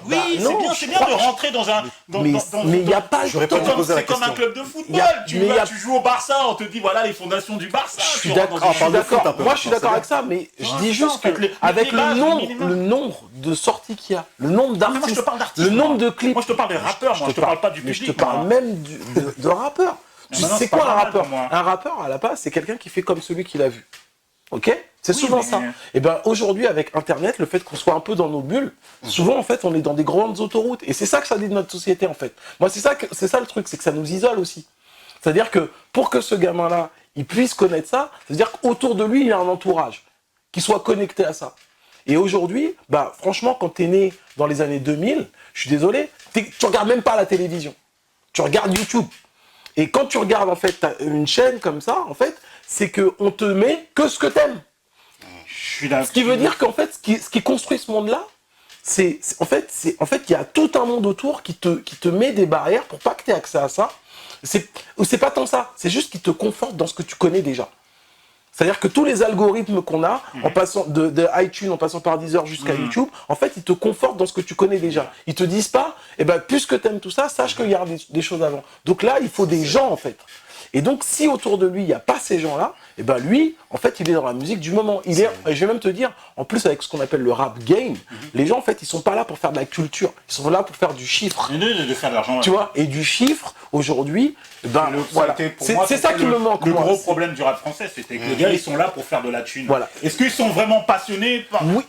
Oui, c'est bien de rentrer dans un... Mais il n'y a pas le temps. C'est comme un club de football. Tu joues au Barça, on te dit, voilà les fondations du Barça. Je suis d'accord. Moi, je suis d'accord avec ça, mais je dis juste qu'avec le nombre de sorties qu'il y a, le nombre d'artistes, le nombre de clips. Moi, je te parle des rappeurs, je te parle pas du public. Mais je te parle même de rappeurs. C'est quoi un rappeur? Un rappeur, à la base, c'est quelqu'un qui fait comme celui qu'il a vu. Ok? C'est souvent ça. Et bien aujourd'hui, avec Internet, le fait qu'on soit un peu dans nos bulles, souvent, en fait, on est dans des grandes autoroutes. Et c'est ça que ça dit de notre société, en fait. Moi, c'est ça le truc, c'est que ça nous isole aussi. C'est-à-dire que pour que ce gamin-là, il puisse connaître ça, c'est-à-dire qu'autour de lui, il a un entourage qui soit connecté à ça. Et aujourd'hui, franchement, quand t'es né dans les années 2000, je suis désolé, tu regardes même pas la télévision. Tu regardes YouTube. Et quand tu regardes, en fait, une chaîne comme ça, en fait, c'est qu'on te met que ce que t'aimes. Ce qui veut dire qu'en fait, ce qui construit ce monde-là, en fait, il y a tout un monde autour qui te met des barrières pour pas que tu aies accès à ça. C'est pas tant ça, c'est juste qu'il te conforte dans ce que tu connais déjà. C'est-à-dire que tous les algorithmes qu'on a, en passant de iTunes, en passant par Deezer jusqu'à YouTube, en fait, ils te confortent dans ce que tu connais déjà. Ils te disent pas, eh ben, puisque t'aimes tout ça, sache qu'il y a des choses avant. Donc là, il faut des gens, en fait. Et donc, si autour de lui, il n'y a pas ces gens-là, eh ben lui, en fait, il est dans la musique du moment. Je vais même te dire, en plus, avec ce qu'on appelle le rap game, les gens, en fait, ils sont pas là pour faire de la culture. Ils sont là pour faire du chiffre. De faire de l'argent. Tu vois, et du chiffre, aujourd'hui, ben, voilà. C'est ça qui me manque. Le gros problème du rap français, c'était que les gars, ils sont là pour faire de la thune. Voilà. Est-ce qu'ils sont vraiment passionnés par Oui,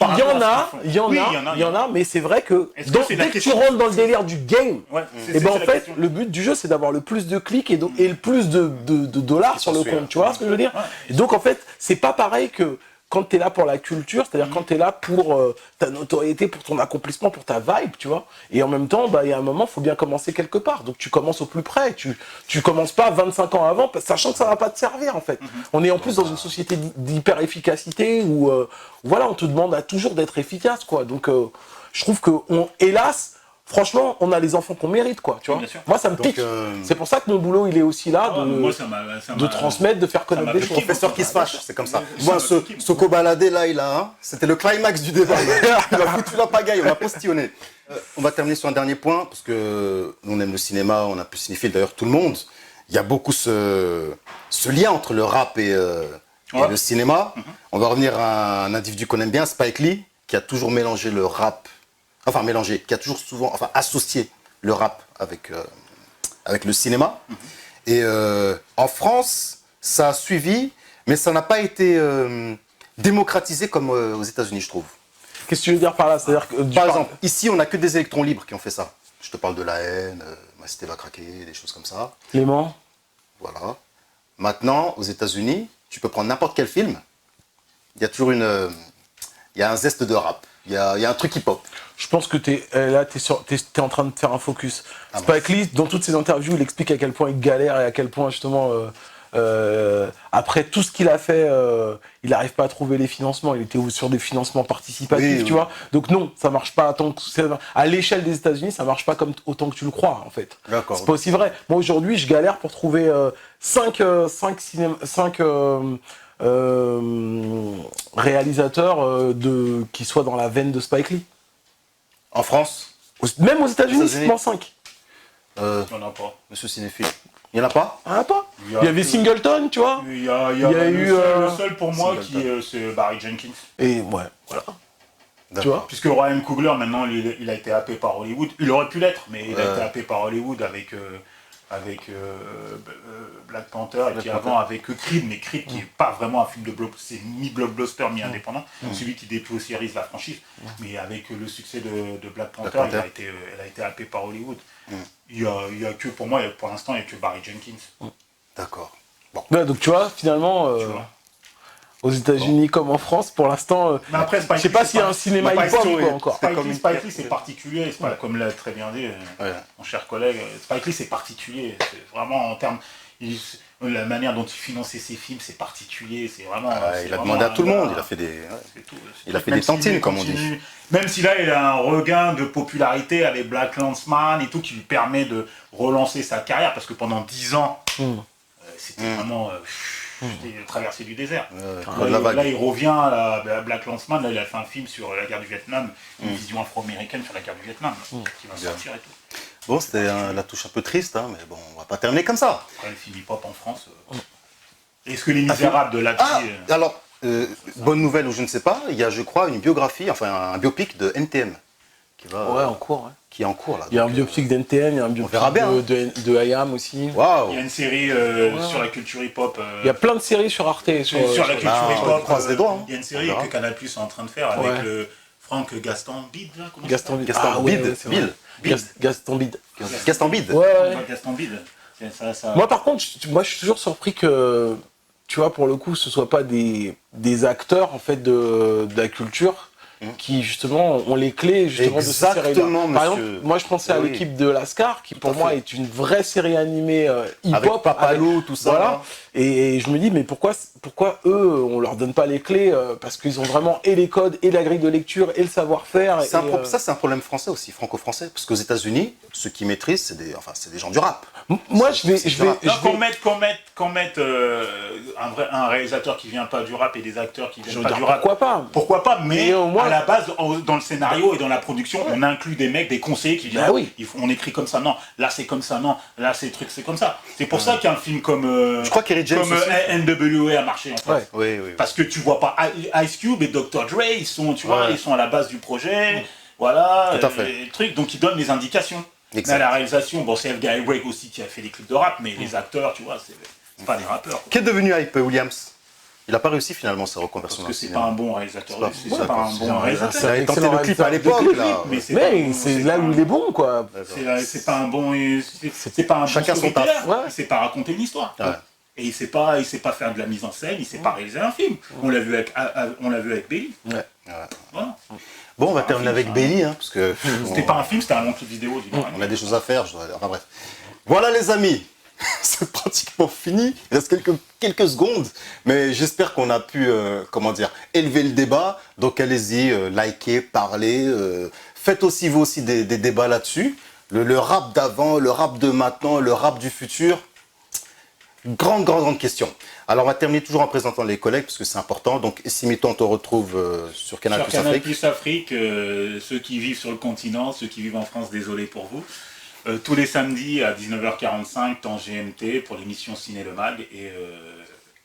il y en a, mais c'est vrai que dès que tu rentres dans le délire du game, et ben en fait, le but du jeu, c'est d'avoir le plus de clics et le plus de dollars sur le compte. Tu vois ce que je veux dire? Et donc, en fait, c'est pas pareil que quand tu es là pour la culture, c'est-à-dire quand tu es là pour ta notoriété, pour ton accomplissement, pour ta vibe, tu vois. Et en même temps, bah, il y a un moment, il faut bien commencer quelque part. Donc tu commences au plus près. Tu commences pas 25 ans avant, sachant que ça va pas te servir, en fait. On est en plus dans une société d'hyper-efficacité où, voilà, on te demande à toujours d'être efficace, quoi. Donc, je trouve que, hélas, franchement, on a les enfants qu'on mérite, quoi, tu vois. Moi, ça me pique. C'est pour ça que mon boulot, il est aussi là, de transmettre, de faire connaître des choses. Professeur qui se fâche, c'est comme ça. Moi, ce cobaladé là, c'était le climax du débat. Il a foutu la pagaille, on a postillonné. On va terminer sur un dernier point, parce que nous, on aime le cinéma, on a pu signifier d'ailleurs tout le monde. Il y a beaucoup ce lien entre le rap et le cinéma. On va revenir à un individu qu'on aime bien, Spike Lee, qui a toujours mélangé le rap. Enfin, mélangé, qui a toujours souvent associé le rap avec le cinéma. Et en France, ça a suivi, mais ça n'a pas été démocratisé comme aux États-Unis, je trouve. Qu'est-ce que tu veux dire par là? C'est-à-dire que, par exemple, ici, on n'a que des électrons libres qui ont fait ça. Je te parle de La Haine, Ma Cité va craquer, des choses comme ça. Clément. Voilà. Maintenant, aux États-Unis, tu peux prendre n'importe quel film. Il y a toujours il y a un zeste de rap. Il y a un truc hip-hop. Je pense que t'es en train de faire un focus. Spike Lee, dans toutes ses interviews, il explique à quel point il galère et à quel point, justement, après tout ce qu'il a fait, il n'arrive pas à trouver les financements. Il était sur des financements participatifs, tu vois. Donc non, ça marche pas. À l'échelle des États-Unis, ça marche pas autant que tu le crois, en fait. D'accord. C'est pas aussi vrai. Moi, aujourd'hui, je galère pour trouver 5 réalisateurs qui soient dans la veine de Spike Lee. En France? Même aux États-Unis, seulement 5. Il n'y en a pas. Monsieur Cinéphile. Il n'y en a pas? Il n'y en a pas. Il y avait Singleton, tu vois. Il y a eu le seul pour moi c'est Barry Jenkins. Et ouais, voilà. Tu vois. Puisque Ryan Coogler, maintenant, il a été happé par Hollywood. Il aurait pu l'être, mais il a été happé par Hollywood avec Black Panther et puis avant avec Creed, mais Creed qui n'est pas vraiment un film de blockbuster, c'est mi-blockbuster, mi-indépendant, celui qui dépoussiérise la franchise, mais avec le succès de Black Panther, elle a été happée par Hollywood. Il y a que, pour moi, pour l'instant, il n'y a que Barry Jenkins. D'accord. Bon. Ouais, donc tu vois, finalement, aux États-Unis comme en France, pour l'instant, je sais pas s'il y a un cinéma hip-hop encore. Spike Lee, c'est particulier, comme l'a très bien dit mon cher collègue. Spike Lee, c'est particulier. C'est vraiment en termes. La manière dont il finançait ses films, c'est particulier. C'est vraiment. Il a demandé à tout le monde. Il a fait des tantines, comme on dit. Même si là, il a un regain de popularité avec Black Landsman et tout, qui lui permet de relancer sa carrière, parce que pendant 10 ans, c'était vraiment. Traversée du désert. Là, il revient à Black Landsman. Là, il a fait un film sur la guerre du Vietnam, une vision afro-américaine sur la guerre du Vietnam, qui va sortir et tout. Bon, c'était la touche un peu triste, mais bon, on va pas terminer comme ça. Après, le film hip-hop en France. Est-ce que Les Misérables de Lapsi... alors, bonne nouvelle ou je ne sais pas, il y a, je crois, une biographie, enfin un biopic de NTM qui va. En cours. Ouais. Qui est en cours là. Il y a un biopic d'NTM, il y a un biopic de IAM aussi. Waouh. Il y a une série sur la culture hip-hop. Il y a plein de séries sur Arte. Sur la culture hip-hop. Croise les doigts. Il y a une série que Canal+ est en train de faire avec le Franck Gastambide. Gaston Bide. Gaston Bide. Ouais. Gaston Bide. Moi, par contre, je suis toujours surpris que, tu vois, pour le coup, ce soit pas des acteurs en fait de la culture qui justement ont les clés justement de cette série-là. Par exemple, moi je pensais à l'équipe de Lascar qui pour moi est une vraie série animée hip-hop avec Papalou, tout ça. Voilà. Et je me dis, mais pourquoi eux, on leur donne pas les clés parce qu'ils ont vraiment et les codes, et la grille de lecture, et le savoir-faire. Ça, c'est un problème français aussi, franco-français. Parce qu'aux États-Unis, ceux qui maîtrisent, c'est des gens du rap. Moi, qu'on mette un réalisateur qui vient pas du rap et des acteurs qui viennent pas du rap. Pourquoi pas? Pourquoi pas? Mais au moins, à la base, dans le scénario et dans la production, on inclut des mecs, des conseillers qui disent on écrit comme ça, non, là c'est comme ça, non, là c'est truc, c'est comme ça. C'est pour ça qu'un film comme je crois qu'Eric James NWA a marché en fait. Oui. Parce que tu vois pas Ice Cube et Dr. Dre, ils sont à la base du projet, voilà, les trucs, donc ils donnent les indications. Mais à la réalisation, bon, c'est F. Guy aussi qui a fait des clips de rap, mais les acteurs, tu vois, c'est pas des rappeurs. Qu'est devenu Hype Williams? Il n'a pas réussi finalement sa reconversion. Parce que c'est pas un bon réalisateur. C'est pas un bon réalisateur. Il avait tenté le clip à l'époque. Mais c'est là où il est bon, quoi. C'est pas un bon. C'est pas un chacun son taf. Il sait pas raconter une histoire. Et il sait pas faire de la mise en scène. Il sait pas réaliser un film. On l'a vu avec Belly. Voilà. Bon, on va terminer avec Belly, parce que c'était pas un film, c'était un long clip vidéo. On a des choses à faire. Enfin bref. Voilà les amis. C'est pratiquement fini. Il reste quelques secondes, mais j'espère qu'on a pu, élever le débat. Donc allez-y, likez, parlez. Faites aussi vous aussi des débats là-dessus. Le rap d'avant, le rap de maintenant, le rap du futur. Grande question. Alors on va terminer toujours en présentant les collègues parce que c'est important. Donc Simito, on te retrouve sur Canal Plus Afrique. Plus Afrique, ceux qui vivent sur le continent, ceux qui vivent en France, désolé pour vous. Tous les samedis à 19h45, temps GMT, pour l'émission Ciné Le Mag, et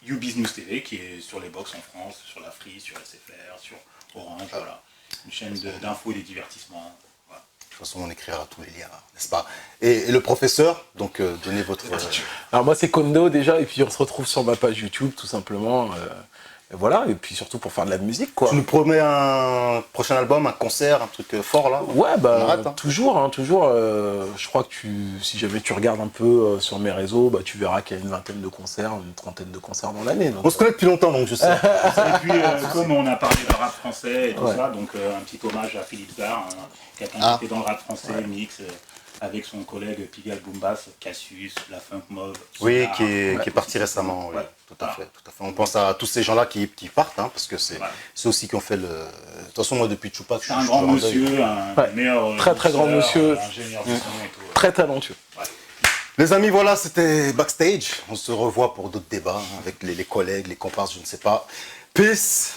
YouBiz News TV, qui est sur les box en France, sur la Free, sur SFR, sur Orange, voilà. Une chaîne d'infos et de divertissement. Voilà. De toute façon, on écrira tous les liens, n'est-ce pas? Et le professeur, donc donnez votre... Alors moi, c'est Kondo déjà, et puis on se retrouve sur ma page YouTube, tout simplement. Et voilà, et puis surtout pour faire de la musique, quoi. Tu nous promets un prochain album, un concert, un truc fort là? Ouais, toujours. Je crois que si jamais tu regardes un peu sur mes réseaux, tu verras qu'il y a une vingtaine de concerts, une trentaine de concerts dans l'année. On se connaît depuis longtemps, donc je sais. Et puis, comme on a parlé de rap français et tout ça, donc un petit hommage à Philippe Zar, quelqu'un qui était dans le rap français, mix, avec son collègue Pigalle Boombas, Cassius, La Funk Mauve. Oui, qui est parti récemment, oui. Tout à fait. On pense à tous ces gens-là qui partent, parce que c'est aussi qui ont fait le... De toute façon, moi, depuis Tupac, je suis un grand monsieur, un meilleur... Très grand monsieur, très talentueux. Les amis, voilà, c'était Backstage. On se revoit pour d'autres débats avec les collègues, les comparses, je ne sais pas. Peace.